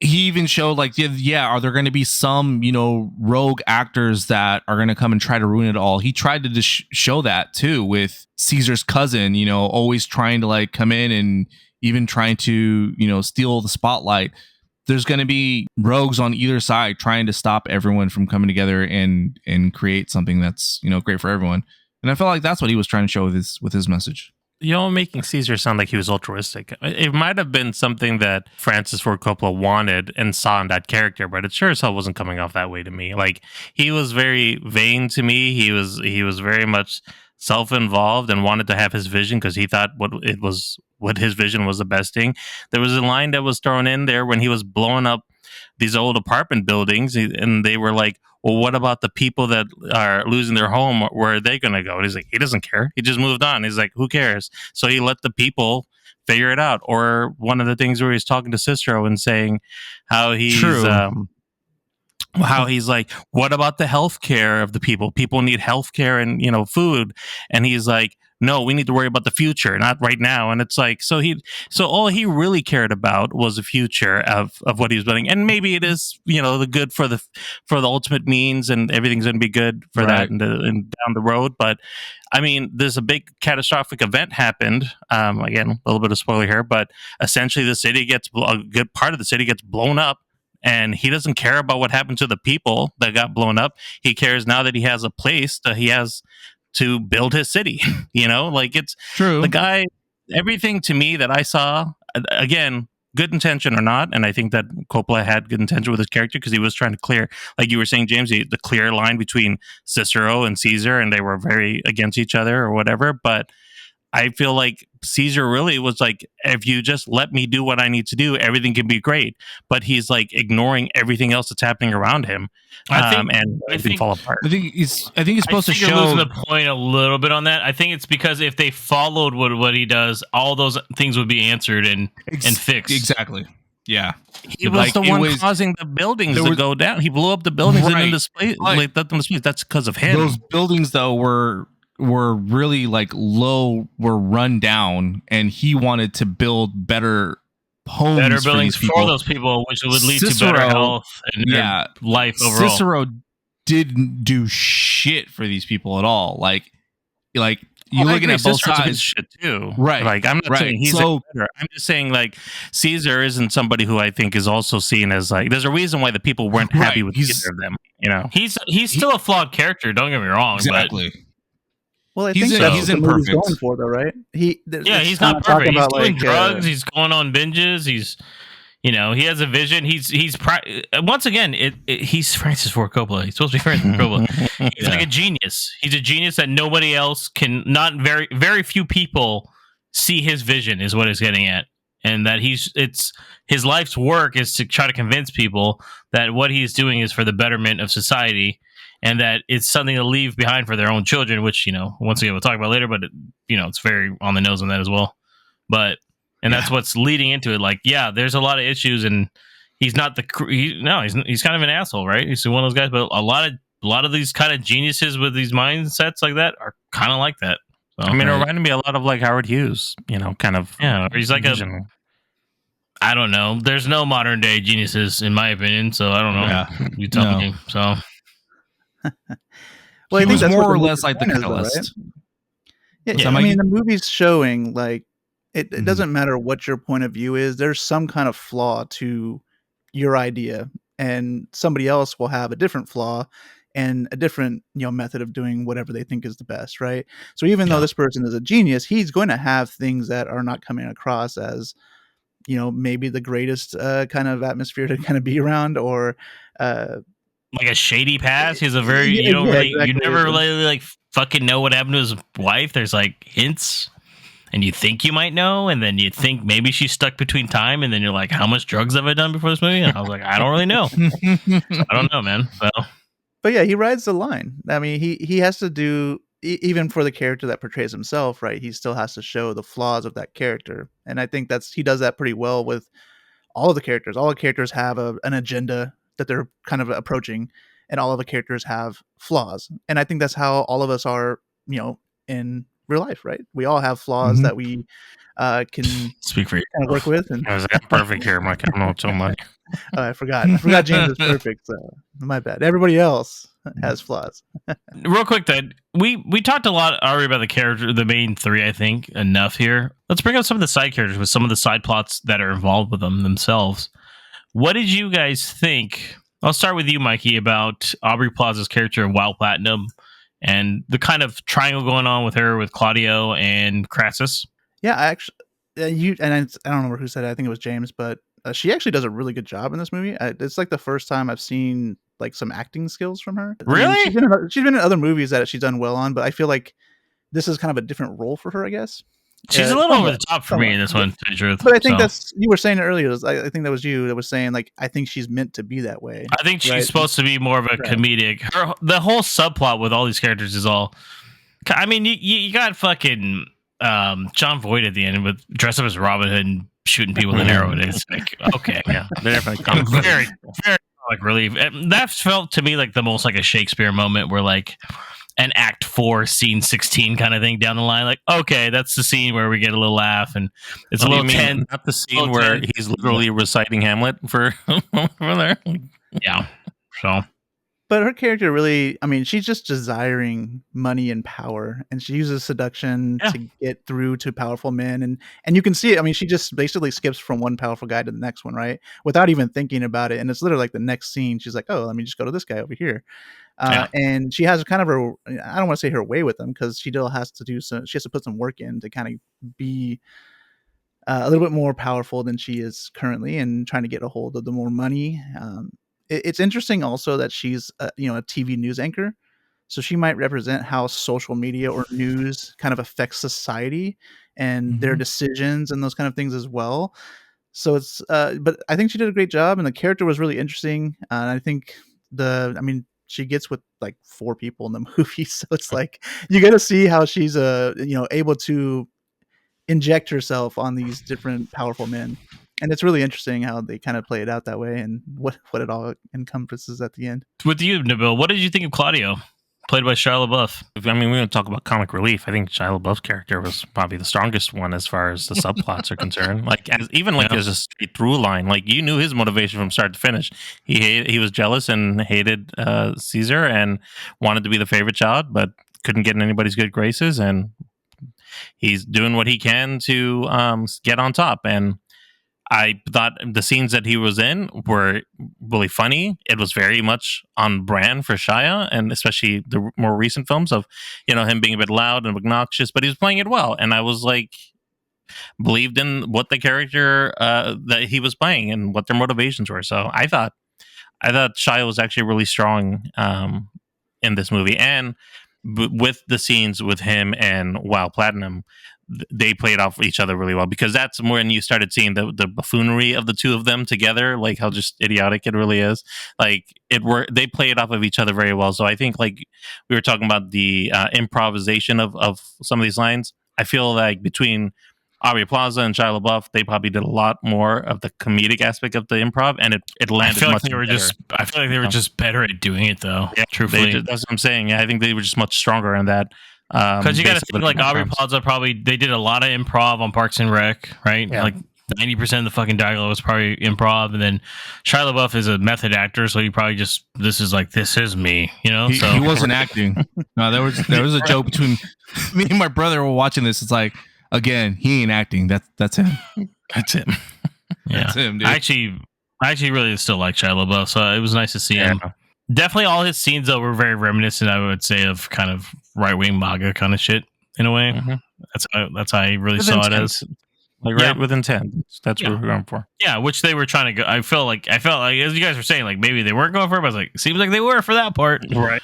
he even showed like, are there going to be some, rogue actors that are going to come and try to ruin it all? He tried to show that too with Caesar's cousin, always trying to like come in and even trying to, steal the spotlight. There's going to be rogues on either side trying to stop everyone from coming together and create something that's, great for everyone. And I felt like that's what he was trying to show with his message. Making Caesar sound like he was altruistic. It might have been something that Francis Ford Coppola wanted and saw in that character, but it sure as hell wasn't coming off that way to me. Like, he was very vain to me. He was very much self-involved and wanted to have his vision because he thought what his vision was the best thing. There was a line that was thrown in there when he was blowing up these old apartment buildings, and they were like, well, what about the people that are losing their home? Where are they going to go? And he's like, he doesn't care. He just moved on. He's like, who cares? So he let the people figure it out. Or one of the things where he's talking to Cicero and saying how he's like, what about the health care of the people? People need health care and, food. And he's like, no, we need to worry about the future, not right now. And it's like, so all he really cared about was the future of what he was building. And maybe it is, the good for the ultimate means, and everything's going to be good for that and down the road. But I mean, there's a big catastrophic event happened. Again, a little bit of spoiler here, but essentially a good part of the city gets blown up. And he doesn't care about what happened to the people that got blown up. He cares now that he has a place that he has to build his city. Like, it's true. The guy, everything to me that I saw, again, good intention or not, and I think that Coppola had good intention with his character because he was trying to clear, like you were saying, James, the clear line between Cicero and Caesar, and they were very against each other or whatever. But I feel like Caesar really was like, if you just let me do what I need to do, everything can be great. But he's like ignoring everything else that's happening around him. I think fall apart. I think he's supposed to show. You're losing the point a little bit on that. I think it's because if they followed what he does, all those things would be answered and fixed. Exactly. Yeah. He was the one causing the buildings to go down. He blew up the buildings and then display, let them display. That's because of him. Those buildings, though, were really like were run down, and he wanted to build better homes, better buildings for those people, which would lead to better health and their life overall. Cicero didn't do shit for these people at all. Like you're looking at both sides, shit too, right? Like, I'm not saying he's better. I'm just saying, like, Caesar isn't somebody who I think is also seen as like. There's a reason why the people weren't happy with either of them. He's still a flawed character. Don't get me wrong. Exactly. Well, I think that's what the movie's going for, though, right? He's not perfect. He's doing drugs. He's going on binges. He's, he has a vision. He's once again, he's Francis Ford Coppola. He's supposed to be Francis Ford Coppola. He's like a genius. He's a genius that nobody else can. Not very few people see his vision. Is what he's getting at, and that his life's work is to try to convince people that what he's doing is for the betterment of society. And that it's something to leave behind for their own children, which, once again, we'll talk about later, but, it's very on the nose on that as well. But, that's what's leading into it. Like, there's a lot of issues, and he's not he's kind of an asshole, right? He's one of those guys, but a lot of these kind of geniuses with these mindsets like that are kind of like that. So, it reminded me a lot of like Howard Hughes, kind of. Yeah, he's like I don't know. There's no modern day geniuses, in my opinion, so I don't know. Yeah. You tell me. So. Well, he was more or less like the catalyst. Yeah, I mean, the movie's showing like it doesn't matter what your point of view is. There's some kind of flaw to your idea, and somebody else will have a different flaw and a different method of doing whatever they think is the best, right? So even though this person is a genius, he's going to have things that are not coming across as maybe the greatest kind of atmosphere to kind of be around, or like a shady past. He's a very you never really like fucking know what happened to his wife. There's like hints, and you think you might know, and then you think maybe she's stuck between time, and then you're like, how much drugs have I done before this movie? And I was like, I don't really know. I don't know, man. But yeah, he rides the line. I mean, he has to do, even for the character that portrays himself, right? He still has to show the flaws of that character, and I think he does that pretty well with all of the characters. All the characters have an agenda that they're kind of approaching, and all of the characters have flaws. And I think that's how all of us are, in real life, right? We all have flaws that we can speak for you. Kind of work with. And I was like, I'm perfect here, Mike. I don't know so much. I forgot James is perfect. So my bad. Everybody else has flaws. Real quick, then we talked a lot already about the main three. I think enough here. Let's bring up some of the side characters with some of the side plots that are involved with them themselves. What did you guys think? I'll start with you, Mikey, about Aubrey Plaza's character in Wild Platinum and the kind of triangle going on with her with Claudio and Crassus. Yeah, I actually, I don't remember who said it. I think it was James, but she actually does a really good job in this movie. It's like the first time I've seen like some acting skills from her. Really? I mean, she's been in other movies that she's done well on, but I feel like this is kind of a different role for her, I guess. She's a little over the top for me in this one, to tell you the truth. But I think you were saying it earlier. I think that was you that was saying, like, I think she's meant to be that way. I think she's supposed to be more of a comedic. The whole subplot with all these characters is all. I mean, you got fucking John Voight at the end with dressed up as Robin Hood and shooting people with an arrow. And it's like, okay, yeah, they're very, very like relief. That felt to me like the most like a Shakespeare moment where like an Act 4, Scene 16 kind of thing down the line. Like, okay, that's the scene where we get a little laugh and it's a little tense. Not the scene where he's literally reciting Hamlet for there. Yeah. So, but her character really, I mean, she's just desiring money and power, and she uses seduction to get through to powerful men, and you can see it. I mean, she just basically skips from one powerful guy to the next one, right, without even thinking about it. And it's literally like the next scene, she's like, "Oh, let me just go to this guy over here." And she has kind of I don't want to say her way with them, because she still has to she has to put some work in to kind of be a little bit more powerful than she is currently, and trying to get a hold of the more money. It's interesting also that she's a TV news anchor, so she might represent how social media or news kind of affects society and their decisions and those kind of things as well. So it's but I think she did a great job, and the character was really interesting. And I think she gets with like 4 people in the movie, so it's like you get to see how she's able to inject herself on these different powerful men, and it's really interesting how they kind of play it out that way, and what it all encompasses at the end. With you, Nabil, what did you think of Claudio, played by Shia LaBeouf? I mean, we don't talk about comic relief. I think Shia LaBeouf's character was probably the strongest one as far as the subplots are concerned. Like, as a straight through line, like you knew his motivation from start to finish. He was jealous and hated Caesar and wanted to be the favorite child, but couldn't get in anybody's good graces, and he's doing what he can to get on top. And I thought the scenes that he was in were really funny. It was very much on brand for Shia, and especially the more recent films of, him being a bit loud and obnoxious, but he was playing it well. And I was like, believed in what the character that he was playing and what their motivations were. So I thought Shia was actually really strong in this movie. And with the scenes with him and Wild Platinum, they played off each other really well, because that's when you started seeing the buffoonery of the two of them together, like how just idiotic it really is. Like they played off of each other very well. So I think, like we were talking about the improvisation of some of these lines, I feel like between Aubrey Plaza and Shia LaBeouf, they probably did a lot more of the comedic aspect of the improv, and it landed much better. I feel like they were just better at doing it, though. Yeah, truthfully, that's what I'm saying. Yeah, I think they were just much stronger in that. Because you got to think like Aubrey Plaza they did a lot of improv on Parks and Rec, right? Yeah. Like 90% of the fucking dialogue was probably improv, and then Shia LaBeouf is a method actor, so he probably just this is me, So he wasn't acting. No, there was a joke between me and my brother were watching this. It's like, again, he ain't acting. That's him. That's him. Yeah. That's him, dude. I actually I actually really still like Shia LaBeouf, so it was nice to see him. Definitely, all his scenes though were very reminiscent, I would say, of kind of right wing MAGA kind of shit in a way. Mhm. That's how I really With saw intent. it as. Like Yeah. right with intent. That's what we're going for. Yeah, which they were trying to go. I felt like as you guys were saying, like maybe they weren't going for it, but I was like, it seems like they were for that part, Right.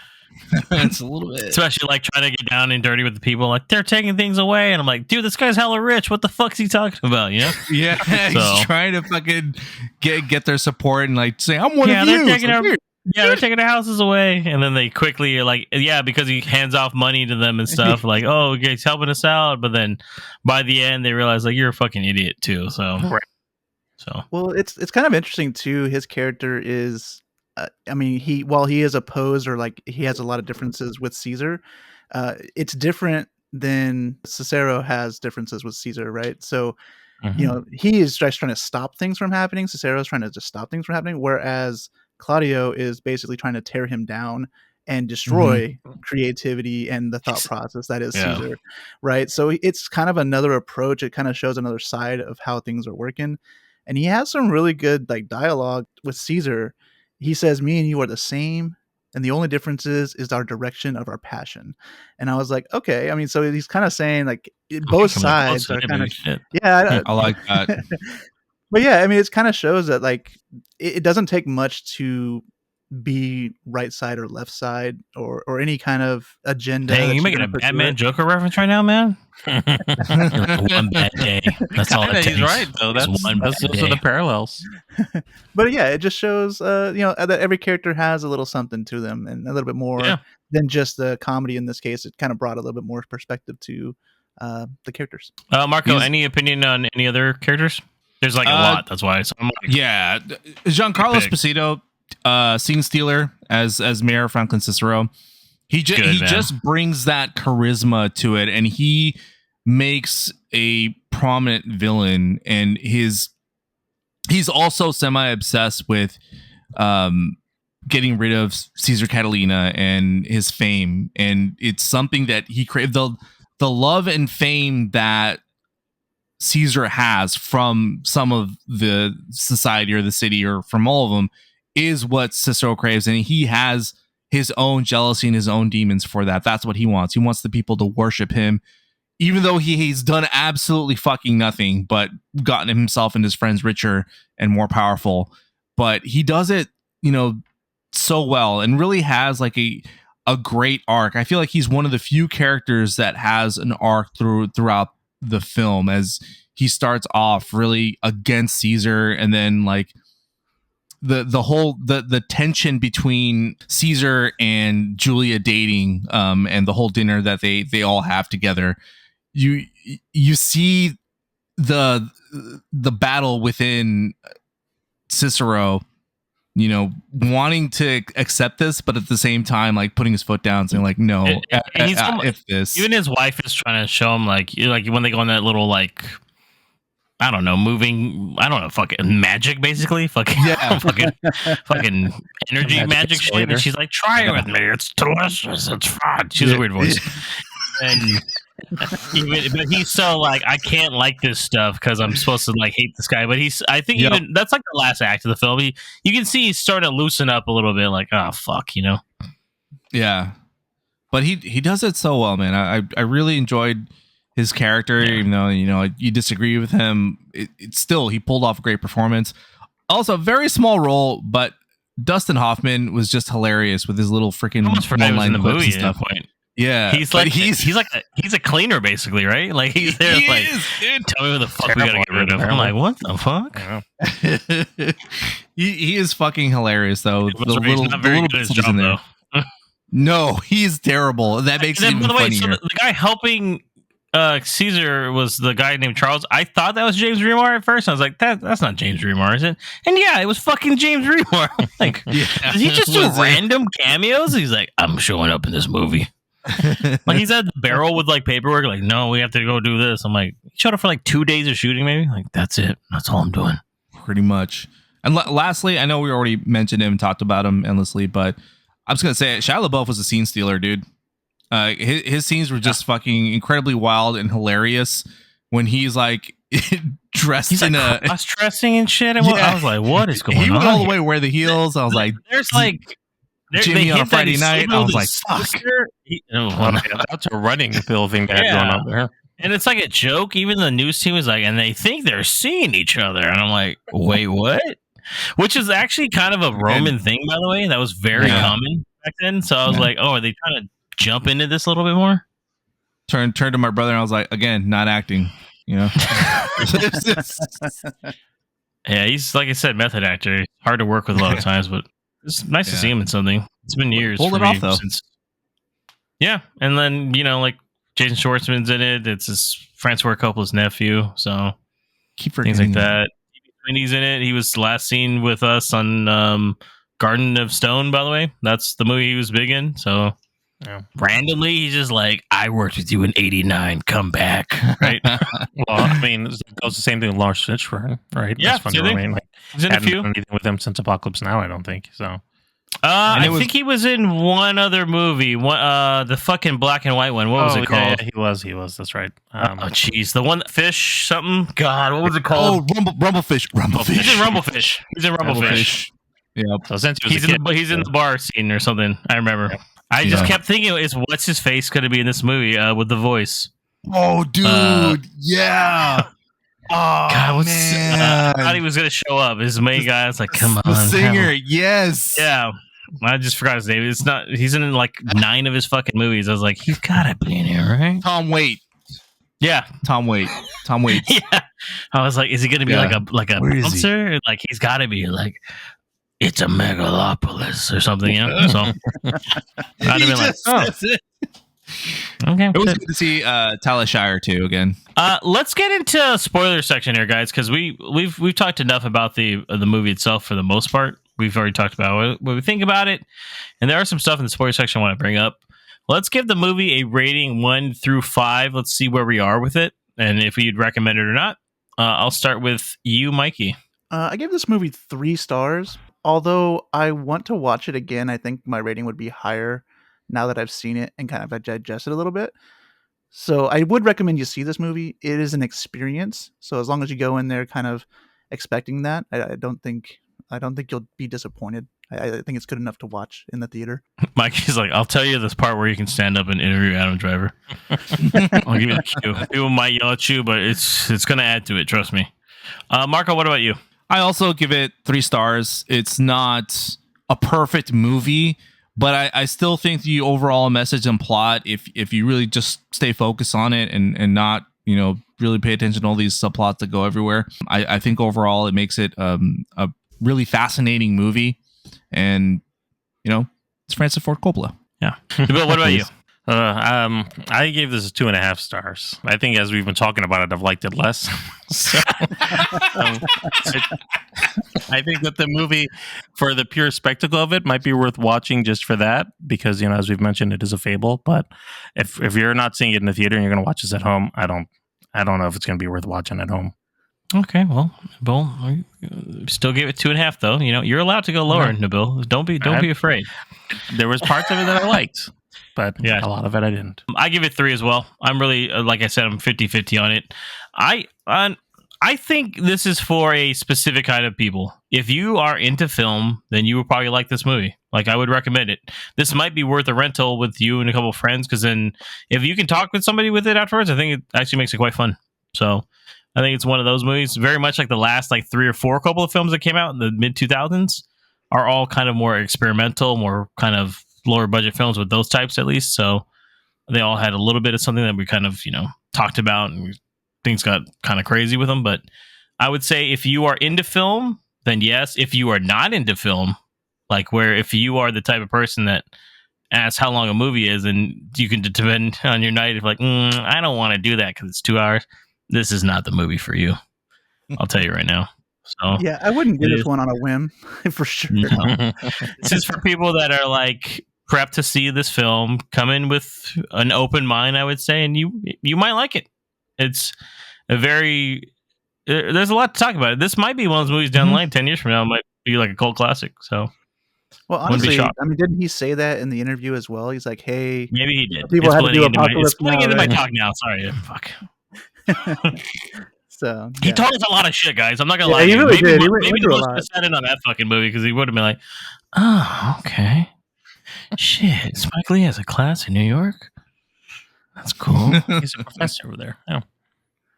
It's a little bit. especially like trying to get down and dirty with the people. Like they're taking things away, and I'm like, dude, this guy's hella rich. What the fuck's he talking about? You know? Yeah, So- he's trying to fucking get their support and like say, "I'm one of they're you." taking It's our like, they're taking their houses away, and then they quickly are like, yeah, because he hands off money to them and stuff. Like, oh, he's helping us out, but then by the end they realize like you're a fucking idiot too. So, Right. So Well, it's kind of interesting too. His character is, I mean, while he is opposed or like he has a lot of differences with Caesar, it's different than Cicero has differences with Caesar, right? So, you know, he is just trying to stop things from happening. Cicero is trying to just stop things from happening, whereas Claudio is basically trying to tear him down and destroy creativity and the thought process that is Yeah. Caesar, right? So it's kind of another approach. It kind of shows another side of how things are working. And he has some really good like dialogue with Caesar. He says, "Me and you are the same, and the only difference is our direction of our passion." And I was like, okay. I mean, so he's kind of saying like both sides are kind of yeah. I like that. But yeah, I mean, it kind of shows that like it doesn't take much to be right side or left side or any kind of agenda. Dang, that you you're making gonna a pursue Batman it. Joker reference right now, man? You're like, one bad day. That's all it takes. He's right though. Just That's one bad those are the day. parallels. But yeah, it just shows you know, that every character has a little something to them and a little bit more Yeah. than just the comedy. In this case, it kind of brought a little bit more perspective to the characters. Marco, He's- any opinion on any other characters? There's like a lot. That's why. So I'm like, Yeah, Giancarlo Big. Esposito, scene stealer as Mayor Franklin Cicero. He Good, man. just brings that charisma to it, and he makes a prominent villain. And he's also semi obsessed with getting rid of Caesar Catalina and his fame, and it's something that he craved. The love and fame that Caesar has from some of the society or the city or from all of them is what Cicero craves, and he has his own jealousy and his own demons for that. That's what he wants. He wants the people to worship him, even though he's done absolutely fucking nothing but gotten himself and his friends richer and more powerful. But he does it, you know, so well and really has like a great arc. I feel like he's one of the few characters that has an arc throughout the film, as he starts off really against Caesar, and then like the whole the tension between Caesar and Julia dating, and the whole dinner that they all have together. You see the battle within Cicero, you know, wanting to accept this, but at the same time, like putting his foot down, saying like, no, And he's almost- if this. even his wife is trying to show him like when they go on that little like, I don't know, moving, I don't know, fucking magic, basically, fucking, Yeah. fucking energy magic shit. And she's like, try it with me. It's delicious. It's fun. She's a weird voice. And but he's so like, I can't like this stuff because I'm supposed to like hate this guy. But I think Yep. even that's like the last act of the film. You can see he's starting to loosen up a little bit. Like, oh fuck, you know. Yeah, but he does it so well, man. I really enjoyed his character, even though, you know, you disagree with him. It's still, he pulled off a great performance. Also, very small role, but Dustin Hoffman was just hilarious with his little freaking I almost forgot he was in the clips movie and at that stuff. point. Yeah, He's but like he's a cleaner basically, right? Like he's there he like, is, dude. tell me what the fuck we gotta get rid of. I'm like, what the fuck? he is fucking hilarious though. He's not very good at his bits in job there. though. No, he's terrible. That makes it And then, even by the way, funnier. so the guy helping Caesar was the guy named Charles. I thought that was James Remar at first. I was like, that's not James Remar, is it? And yeah, it was fucking James Remar. Like, Yeah, did he just do was it? random cameos? He's like, I'm showing up in this movie. Like he's at the barrel with like paperwork. Like, no, we have to go do this. I'm like, he showed up for like 2 days of shooting, maybe. Like, that's it. That's all I'm doing. Pretty much. And lastly, I know we already mentioned him, talked about him endlessly, but I'm just gonna say it. Shia LaBeouf was a scene stealer, dude. His scenes were just fucking incredibly wild and hilarious when he's like dressed He's in like a. cross dressing and shit. And I was like, what is going on? He went all the here? way, wear the heels. I was like, There's like Jimmy they on a hint that Friday he night. I singled was like, his fuck. sister. That's a running bill thing they had going on there. And it's like a joke. Even the news team was like, and they think they're seeing each other. And I'm like, wait, what? Which is actually kind of a Roman thing, by the way. That was very common back then. So I was like, oh, are they trying to jump into this a little bit more? Turned to my brother and I was like, again, not acting. You know? Yeah, he's, like I said, method actor. Hard to work with a lot of times, but it's nice to see him in something. It's been years. Hold it off, though. Yeah, and then, like, Jason Schwartzman's in it. It's his Francis Ford Coppola's nephew, so keep things like that. He's in it. He was last seen with us on Garden of Stone, by the way. That's the movie he was big in, so... Yeah. Randomly, he's just like, I worked with you in '89. Come back, right? Well, I mean, it goes the same thing with Lawrence Fishburne, right? Yeah, That's funny. I mean, like, he's in a few. Done anything with him since Apocalypse Now, I don't think so. I think he was in one other movie, the fucking black and white one. What was it called? Yeah, he was. That's right. Jeez, the one fish something. God, what was it called? Oh, Rumblefish. He's in Rumblefish. Yeah. So since he's in the bar scene or something, I remember. Yeah. I just kept thinking, what's his face going to be in this movie with the voice? Oh, dude, yeah. Oh, God, man. I thought he was going to show up. His main guy. I was like, come on. The singer, yes. Yeah. I just forgot his name. It's not. He's in like 9 of his fucking movies. I was like, he's got to be in here, right? Tom Waite. Yeah. Tom Waite. Yeah. I was like, is he going to be like a bouncer? Like, he's got to be like... It's a megalopolis or something, So I'd have been like, oh. Okay. It was good to see Talia Shire too again. Let's get into spoiler section here, guys, because we've talked enough about the movie itself for the most part. We've already talked about what we think about it, and there are some stuff in the spoiler section I want to bring up. Let's give the movie a rating 1 through 5. Let's see where we are with it, and if you'd recommend it or not. I'll start with you, Mikey. I gave this movie 3 stars. Although I want to watch it again, I think my rating would be higher now that I've seen it and kind of digested a little bit. So I would recommend you see this movie. It is an experience. So as long as you go in there kind of expecting that, I don't think you'll be disappointed. I think it's good enough to watch in the theater. Mikey's like, I'll tell you this part where you can stand up and interview Adam Driver. I'll give you the cue. People might yell at you, but it's going to add to it. Trust me. Marco, what about you? I also give it 3 stars. It's not a perfect movie, but I still think the overall message and plot, if you really just stay focused on it and not, really pay attention to all these subplots that go everywhere, I think overall it makes it a really fascinating movie. And, it's Francis Ford Coppola. Yeah. Bill, what about you? I gave this 2.5 stars. I think as we've been talking about it, I've liked it less. I think that the movie, for the pure spectacle of it, might be worth watching just for that, because as we've mentioned, it is a fable. But if you're not seeing it in the theater and you're going to watch this at home, I don't know if it's going to be worth watching at home. Okay, well, Bill, still gave it 2.5 though. You're allowed to go lower, Nabil. Don't be afraid. There was parts of it that I liked. But a lot of it I didn't. I give it 3 as well. I'm really, like I said, I'm 50-50 on it. I think this is for a specific kind of people. If you are into film, then you will probably like this movie. Like, I would recommend it. This might be worth a rental with you and a couple of friends, because then if you can talk with somebody with it afterwards, I think it actually makes it quite fun. So I think it's one of those movies, very much like the last 3 or 4 couple of films that came out in the mid 2000s are all kind of more experimental, more kind of lower budget films with those types, at least. So they all had a little bit of something that we kind of, talked about, and things got kind of crazy with them. But I would say if you are into film, then yes. If you are not into film, if you are the type of person that asks how long a movie is, and you can depend on your night, if I don't want to do that because it's 2 hours, this is not the movie for you. I'll tell you right now. So yeah, I wouldn't get this one on a whim for sure. No. This is for people that are prepped to see this film, come in with an open mind, I would say, and you might like it. It's a very there's a lot to talk about. This might be one of those movies down the line 10 years from now. It might be like a cult classic. So, well, honestly, didn't he say that in the interview as well? He's like, "Hey, maybe he did." People have to do It's splitting into my now, talk right? now. Sorry, fuck. So He yeah. told us a lot of shit, guys. I'm not gonna Yeah, lie. he to you. really did. He went Maybe through a Lewis lot. just sat in on that fucking movie because he would have been like, "Oh, okay, shit." Spike Lee has a class in New York. That's cool. He's a professor over there. Oh.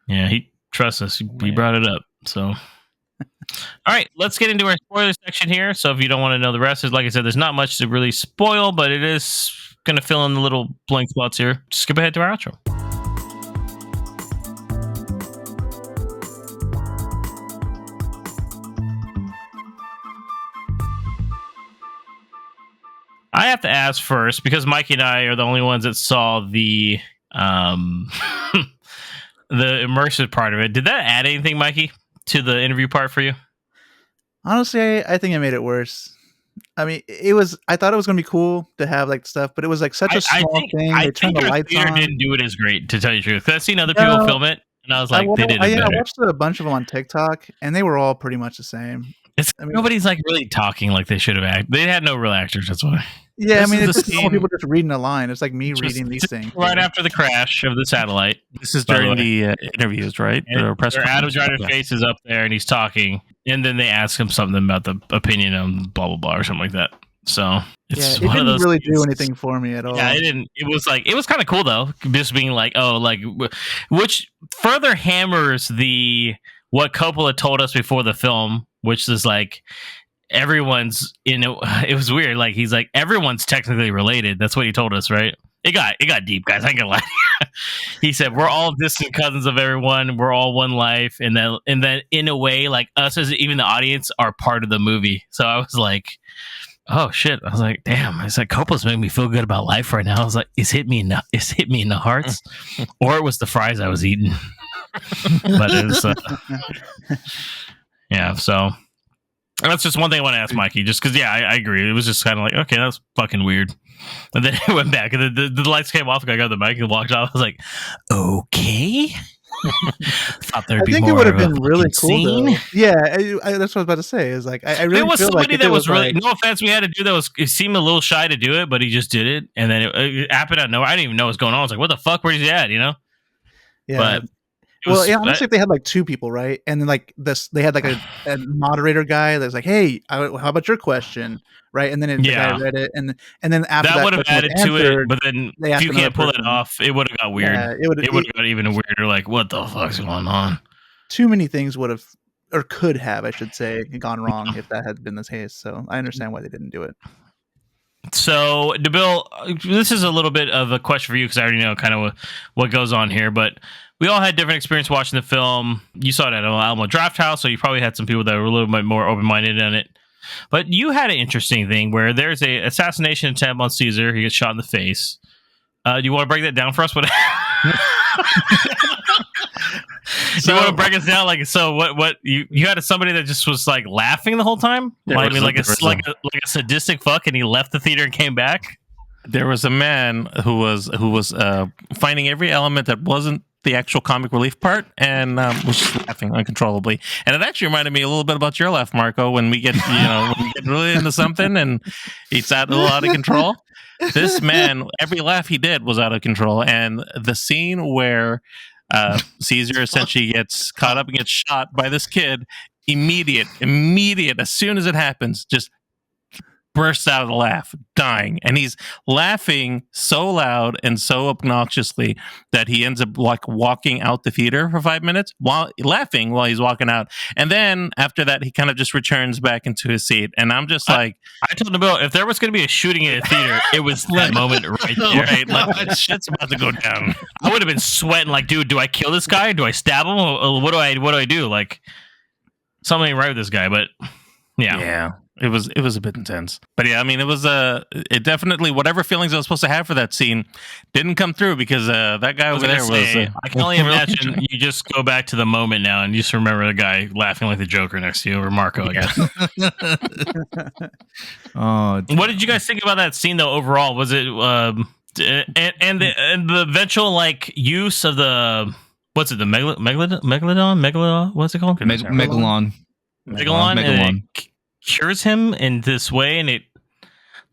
Yeah, he trusts us. He brought it up. So, all right, let's get into our spoiler section here. So, if you don't want to know the rest, like I said, there's not much to really spoil, but it is going to fill in the little blank spots here. Just skip ahead to our outro. I have to ask first because Mikey and I are the only ones that saw the the immersive part of it. Did that add anything, Mikey, to the interview part for you? Honestly, I think it made it worse. I mean, it was. I thought it was gonna be cool to have like stuff, but it was like such a small thing. I They turned think the our lights theater on. didn't do it as great, to tell you the truth. 'Cause I've seen other people No, film it, and I was like, they did it I better. watched a bunch of them on TikTok, and they were all pretty much the same. I mean, Nobody's like really talking like they should have acted. They had no real actors. That's why. yeah, This I mean, is it's the just normal scene- people just reading a line. It's like me reading these things. Right after the crash of the satellite. This is By the during way. the interviews, right? And Or press where Adam conference. Driver's face is up there and he's talking, and then they ask him something about the opinion on blah blah blah or something like that. So Yeah, it's it one of didn't those really things. do anything for me at all. Yeah, it didn't. It was kind of cool though, just being like, oh, like, which further hammers what Coppola told us before the film, which is like everyone's it was weird. Like he's like everyone's technically related. That's what he told us, right? It got deep, guys. I ain't gonna lie. He said we're all distant cousins of everyone. We're all one life, and then in a way, like us as even the audience are part of the movie. So I was like, oh shit! I was like, damn! I was like, Coppola's making me feel good about life right now. I was like, it's hit me in the hearts, or it was the fries I was eating. But it's yeah. So that's just one thing I want to ask Mikey, just because I agree. It was just kind of like, okay, that's fucking weird. And then it went back, and the lights came off. And I got the mic and walked off. I was like, okay. Thought there'd I be think more it would have of a been really fucking cool. scene. Though. Yeah, that's what I was about to say. Is like I really There was feel somebody like that was really, like, no offense, we had to do that. It seemed a little shy to do it, but he just did it, and then it happened out of nowhere. I didn't even know what was going on. I was like, what the fuck? Where's he at? You know? yeah. But Well, yeah, honestly, if they had like two people, right, and then like they had like a moderator guy that's like, "Hey, how about your question?" Right, and then the guy read it, and then after that would have question added was to answered, it. But then they if asked you another can't pull person. it off, it would have got weird. Yeah, It would have got even weirder. Like, what the fuck's going on? Too many things would have, or could have, I should say, gone wrong if that had been the case. So I understand why they didn't do it. So, DeBill, this is a little bit of a question for you because I already know kind of what goes on here, but we all had different experience watching the film. You saw it at Alamo Draft House, so you probably had some people that were a little bit more open-minded on it. But you had an interesting thing where there's a assassination attempt on Caesar. He gets shot in the face. Do you want to break that down for us? What? So you want to break us down? Like, so what? You had somebody that just was like laughing the whole time, like a sadistic fuck, and he left the theater and came back. There was a man who was finding every element that wasn't the actual comic relief part, and was just laughing uncontrollably. And it actually reminded me a little bit about your laugh, Marco, when we get really into something and it's a little out of control. This man, every laugh he did was out of control, and the scene where Caesar essentially gets caught up and gets shot by this kid, immediate, as soon as it happens, just bursts out of the laugh, dying. And he's laughing so loud and so obnoxiously that he ends up like walking out the theater for 5 minutes while he's walking out. And then after that, he kind of just returns back into his seat. And I'm just like, I told him, Bill, if there was going to be a shooting in a theater, it was that moment right there. right, like shit's about to go down. I would have been sweating like, dude, do I kill this guy? Do I stab him? What do I do? Like, something ain't right with this guy, but yeah. It was a bit intense, but yeah, I mean, it definitely, whatever feelings I was supposed to have for that scene didn't come through because that guy over there was. I can only imagine you just go back to the moment now and you just remember the guy laughing like the Joker next to you, or Marco, I guess. What did you guys think about that scene though? Overall, was it and the eventual like use of the what's it, the megalodon? What's it called? Megalon. Megalon. And it cures him in this way, and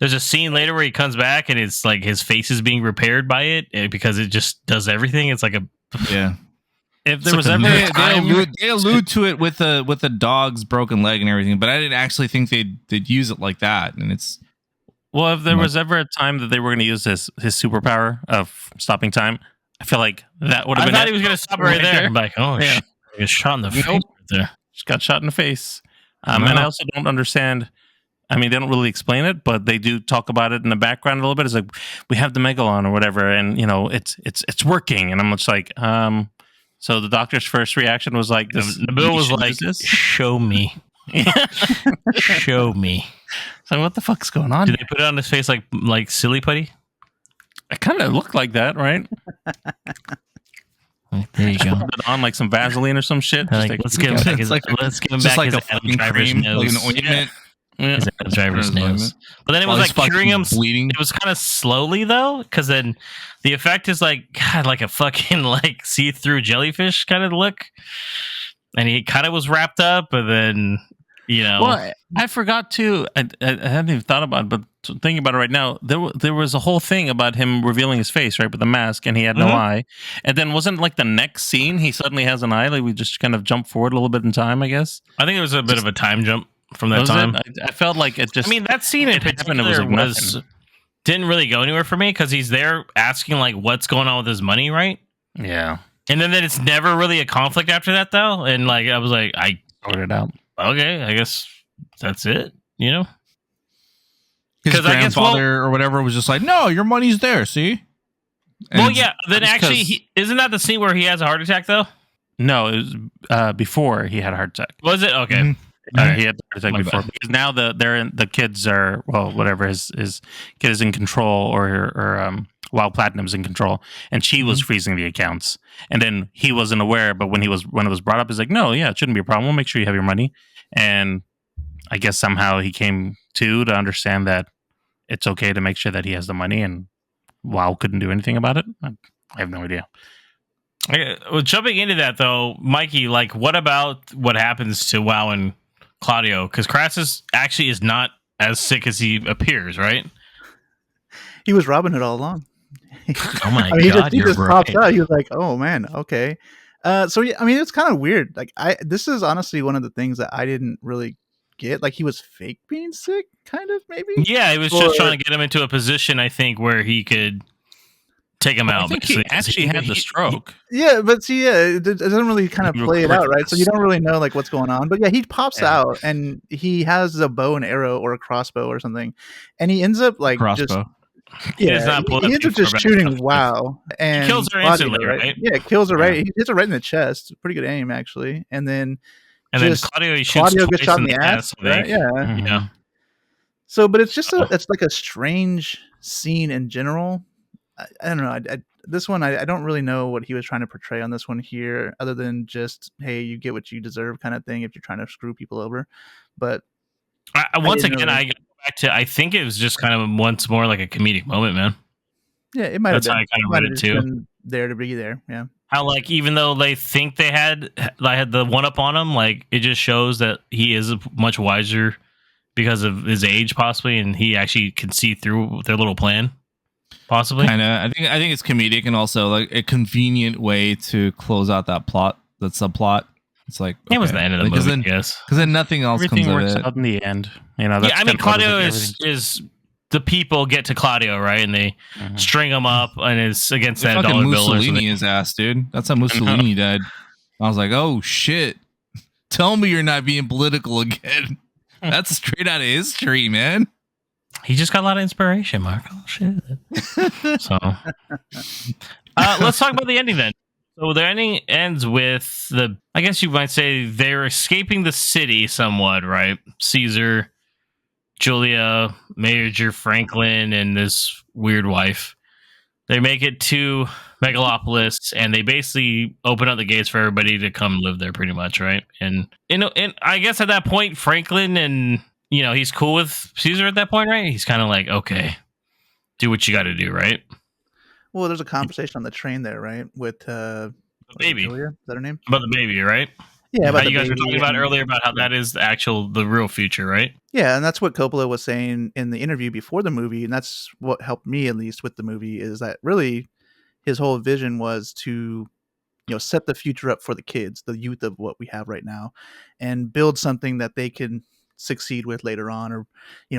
there's a scene later where he comes back and it's like his face is being repaired by it because it just does everything. It's like if there was ever a time, they allude to it with the dog's broken leg and everything, but I didn't actually think they'd use it like that. And it's well, if there was ever a time that they were going to use his superpower of stopping time, I feel like that would have been. I thought he was going to stop right there. I'm like, oh, Yeah. shit, he was shot in the face right there. Just got shot in the face. And I also don't understand. I mean, they don't really explain it, but they do talk about it in the background a little bit. It's like, we have the Megalon or whatever, and you know, it's working. And I'm just like, so the doctor's first reaction was like, Nabil was like, show me. Show me. So what the fuck's going on? Did they put it on his face like silly putty? It kind of looked like that, right? There you go. Put it on like some Vaseline or some shit. Let's give him back his fucking Adam Driver's cream, nose. like an ointment. Yeah. His Adam Driver's nose. But then it was like curing him. Bleeding. It was kind of slowly though, because then the effect is like God, like a fucking like see-through jellyfish kind of look, and he kind of was wrapped up, but then you know. Well, I forgot to. I hadn't even thought about it, but thinking about it right now, there was a whole thing about him revealing his face, right, with the mask, and he had no eye. And then wasn't like the next scene he suddenly has an eye? Like we just kind of jump forward a little bit in time, I guess. I think it was a bit of a time jump from that time. I felt like it just. I mean, that scene in particular didn't really go anywhere for me because he's there asking like what's going on with his money, right? Yeah. And then it's never really a conflict after that though, and like I was like, I sorted it out. Okay, I guess that's it. You know, his grandfather or whatever was just like, "No, your money's there." See. And well, yeah. Then actually, isn't that the scene where he has a heart attack though? No, it was before he had a heart attack. Was it okay? Mm-hmm. He had the heart attack before because now the kids are whatever his kid is in control or Wild Platinum's in control, and she was freezing the accounts, and then he wasn't aware. But when it was brought up, he's like, no, yeah, it shouldn't be a problem. We'll make sure you have your money, and I guess somehow he came to understand that it's okay to make sure that he has the money, and WoW couldn't do anything about it. I have no idea. Well, jumping into that though, Mikey, like, what about what happens to WoW and Claudio? Because Crassus actually is not as sick as he appears, right? He was Robin Hood all along. Oh my god, he just pops out. He was like, "Oh man, okay." So yeah, I mean, it's kind of weird. Like, this is honestly one of the things that I didn't really get. Like, he was fake being sick, kind of maybe. Yeah, he was just trying to get him into a position, I think, where he could take him out. I think he actually had the stroke. Yeah, but see, it doesn't really kind of play it out, right? So you don't really know like what's going on. But yeah, he pops out and he has a bow and arrow or a crossbow or something, and he ends up like crossbow. He ends up just shooting WoW, and he kills her instantly, right? Yeah, kills her right. He hits her right in the chest. Pretty good aim, actually. And then Claudio gets shot in the ass. Right? Yeah, yeah. So, but it's just it's like a strange scene in general. I don't know. This one, I don't really know what he was trying to portray on this one here, other than just, hey, you get what you deserve kind of thing if you're trying to screw people over. But once again, I go back to, I think it was just kind of once more like a comedic moment, man. Yeah, it might have been. That's how I kind of read it too. There to be there, yeah. How like even though they think they had the one up on him, like it just shows that he is much wiser because of his age, possibly, and he actually can see through their little plan. Possibly. I know. I think it's comedic and also like a convenient way to close out that subplot. It's like it was the end of the movie, I guess. Because then nothing else Everything comes works of it. out in the end. You know. That's I mean, Claudio is the people get to Claudio, right, and they string him up, and it's against that dollar bill. Mussolini his ass, dude. That's how Mussolini died. I was like, oh shit! Tell me you're not being political again. That's straight out of history, man. He just got a lot of inspiration, Mark. Oh, shit. So, let's talk about the ending then. So the ending ends with I guess you might say they're escaping the city somewhat, right? Caesar, Julia, Major Franklin, and this weird wife. They make it to Megalopolis, and they basically open up the gates for everybody to come live there, pretty much, right? And I guess at that point, Franklin and he's cool with Caesar at that point, right? He's kind of like, okay, do what you got to do, right? Well, there's a conversation on the train there, right? With the baby. Julia? Is that her name? About the baby, right? Yeah, about you guys were talking about earlier about how that is the real future, right? Yeah, and that's what Coppola was saying in the interview before the movie, and that's what helped me at least with the movie, is that really his whole vision was to set the future up for the kids, the youth of what we have right now, and build something that they can succeed with later on, or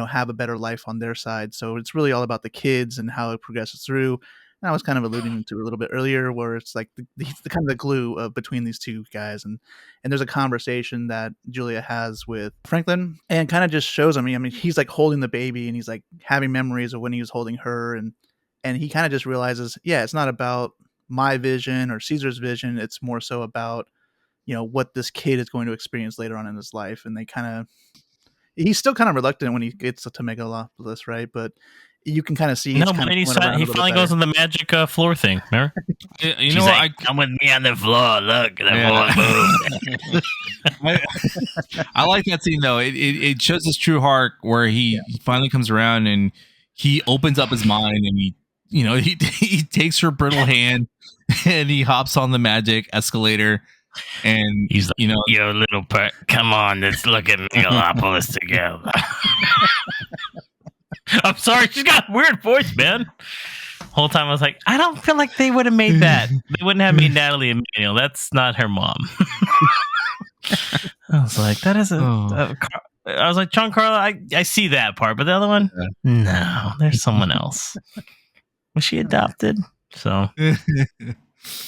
have a better life on their side. So it's really all about the kids and how it progresses through. And I was kind of alluding to a little bit earlier, where it's like the kind of the glue of between these two guys, and there's a conversation that Julia has with Franklin, and kind of just shows him. I mean, he's like holding the baby, and he's like having memories of when he was holding her, and he kind of just realizes, yeah, it's not about my vision or Caesar's vision. It's more so about what this kid is going to experience later on in his life. And he's still kind of reluctant when he gets to Megalopolis, right? But you can kind of see no, but he finally goes on the magic floor thing. Remember? Come with me on the floor. Look, the floor moves. I like that scene though. It shows his true heart, where he finally comes around and he opens up his mind, and he takes her brittle hand and he hops on the magic escalator. And he's like, yo, little pet, come on, let's look at Megalopolis together. I'm sorry, she's got a weird voice, man. Whole time I was like, I don't feel like they would have made that. They wouldn't have made Natalie Emmanuel. That's not her mom. I was like, that isn't. I was like, Giancarlo, I see that part, but the other one, no, there's someone else. Was she adopted? So.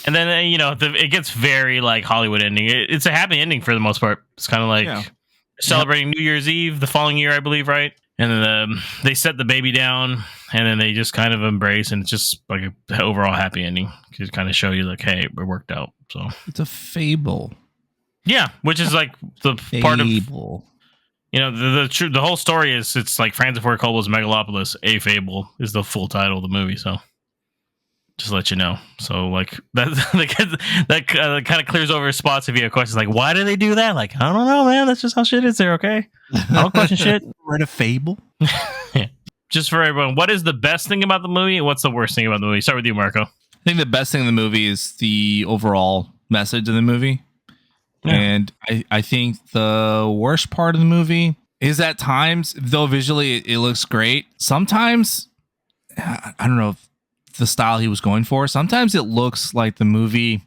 And then it gets very like Hollywood ending. It's a happy ending for the most part. It's kind of like celebrating New Year's Eve the following year, I believe, right? And then they set the baby down, and then they just kind of embrace, and it's just like an overall happy ending to kind of show you like, hey, it worked out. So it's a fable. Yeah, which is like the part of the whole story is it's like Francis Ford Coppola's Megalopolis, a fable is the full title of the movie. So. Just to let you know. So, like, that kind of clears over spots if you have questions. Like, why do they do that? Like, I don't know, man. That's just how shit is there, okay? I don't question shit. We're in a fable. Yeah. Just for everyone, what is the best thing about the movie and what's the worst thing about the movie? Start with you, Marco. I think the best thing in the movie is the overall message of the movie. Yeah. And I think the worst part of the movie is at times, though visually it looks great, sometimes, I don't know if the style he was going for. Sometimes it looks like the movie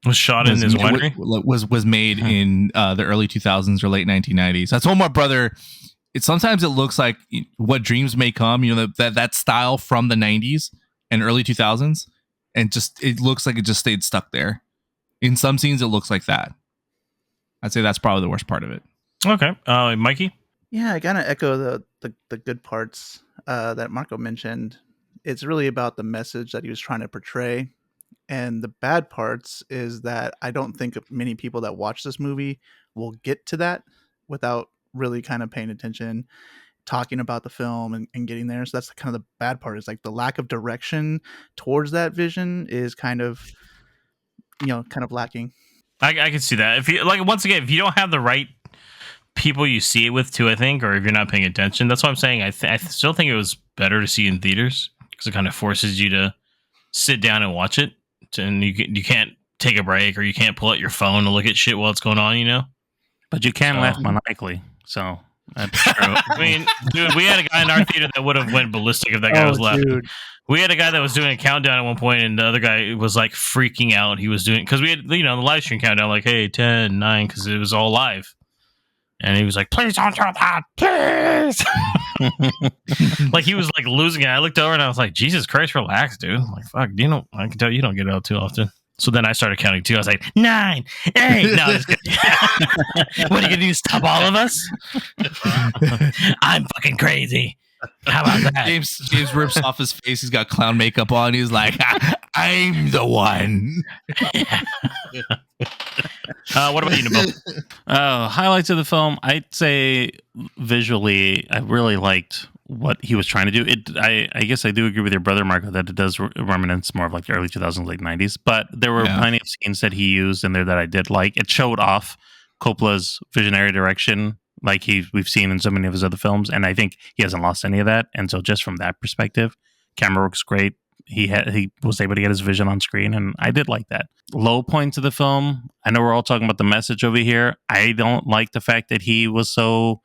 was shot in his winery. Was made in the early 2000s or late 1990s. I told my brother, sometimes it looks like What Dreams May Come. That style from the 90s and early 2000s, and it looks like it just stayed stuck there. In some scenes, it looks like that. I'd say that's probably the worst part of it. Okay, Mikey. Yeah, I kind of echo the good parts that Marco mentioned. It's really about the message that he was trying to portray. And the bad parts is that I don't think many people that watch this movie will get to that without really kind of paying attention, talking about the film and getting there. So that's kind of the bad part, is like the lack of direction towards that vision is kind of lacking. I can see that. If you once again, if you don't have the right people you see it with too, I think, or if you're not paying attention, that's what I'm saying. I still think it was better to see in theaters, because it kind of forces you to sit down and watch it, and you can't take a break, or you can't pull out your phone to look at shit while it's going on, But you can laugh maniacally, so that's true. I mean, dude, we had a guy in our theater that would have went ballistic if that guy was laughing. Dude. We had a guy that was doing a countdown at one point, and the other guy was like freaking out. He was doing, because we had the live stream countdown, like, hey, 10, 9, because it was all live. And he was like, please don't do that, please. Like, he was like losing it. I looked over and I was like, Jesus Christ, relax, dude. I'm like, fuck, I can tell you don't get out too often. So then I started counting too. I was like, 9, 8. No, what are you going to do? Stop all of us? I'm fucking crazy. How about that? James rips off his face. He's got clown makeup on. He's like, I'm the one. What about you, Nabo? Highlights of the film, I'd say visually, I really liked what he was trying to do. I guess I do agree with your brother, Marco, that it does reminisce more of like the early 2000s, late 90s. But there were plenty of scenes that he used in there that I did like. It showed off Coppola's visionary direction, like we've seen in so many of his other films, and I think he hasn't lost any of that. And so, just from that perspective, camera work's great. He was able to get his vision on screen, and I did like that. Low points of the film, I know we're all talking about the message over here. I don't like the fact that he was so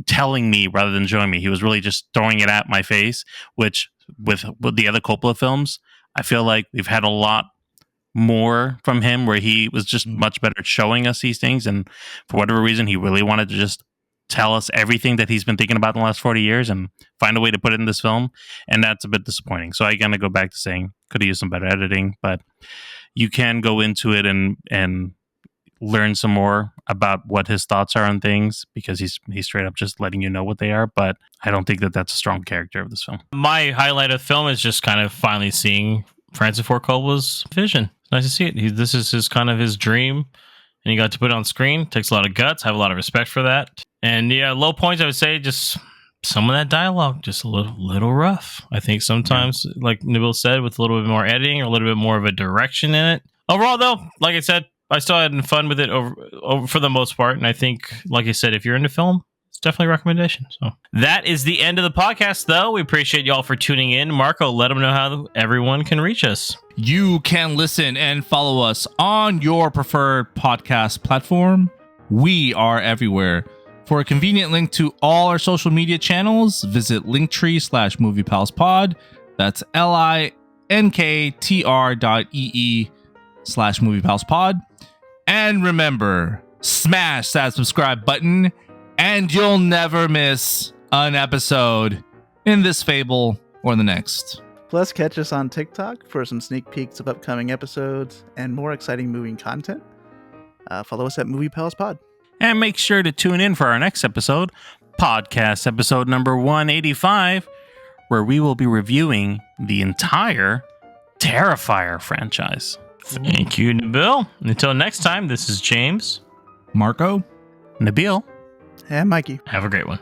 telling me rather than showing me. He was really just throwing it at my face, which with the other Coppola films, I feel like we've had a lot more from him, where he was just much better at showing us these things. And for whatever reason, he really wanted to just tell us everything that he's been thinking about in the last 40 years and find a way to put it in this film. And that's a bit disappointing. So I gotta go back to saying, could have used some better editing, but you can go into it and learn some more about what his thoughts are on things, because he's straight up just letting you know what they are. But I don't think that that's a strong character of this film. My highlight of the film is just kind of finally seeing Francis Ford Coppola's vision. It's nice to see it. This is his kind of his dream, and he got to put it on screen. Takes a lot of guts. I have a lot of respect for that. And yeah, low points, I would say just some of that dialogue, just a little rough. I think sometimes, like Nabil said, with a little bit more editing or a little bit more of a direction in it. Overall, though, like I said, I still had fun with it over for the most part. And I think, like I said, if you're into film, it's definitely a recommendation. So that is the end of the podcast, though. We appreciate y'all for tuning in. Marco, let them know how everyone can reach us. You can listen and follow us on your preferred podcast platform. We are everywhere. For a convenient link to all our social media channels, visit linktree/moviepalspod. That's linktr.ee/moviepalspod. And remember, smash that subscribe button and you'll never miss an episode in this fable or the next. Plus, catch us on TikTok for some sneak peeks of upcoming episodes and more exciting movie content. Follow us at Movie Pals Pod. And make sure to tune in for our next episode, podcast episode number 185, where we will be reviewing the entire Terrifier franchise. Thank you, Nabil. Until next time, this is James, Marco, Nabil, And Mikey. Have a great one.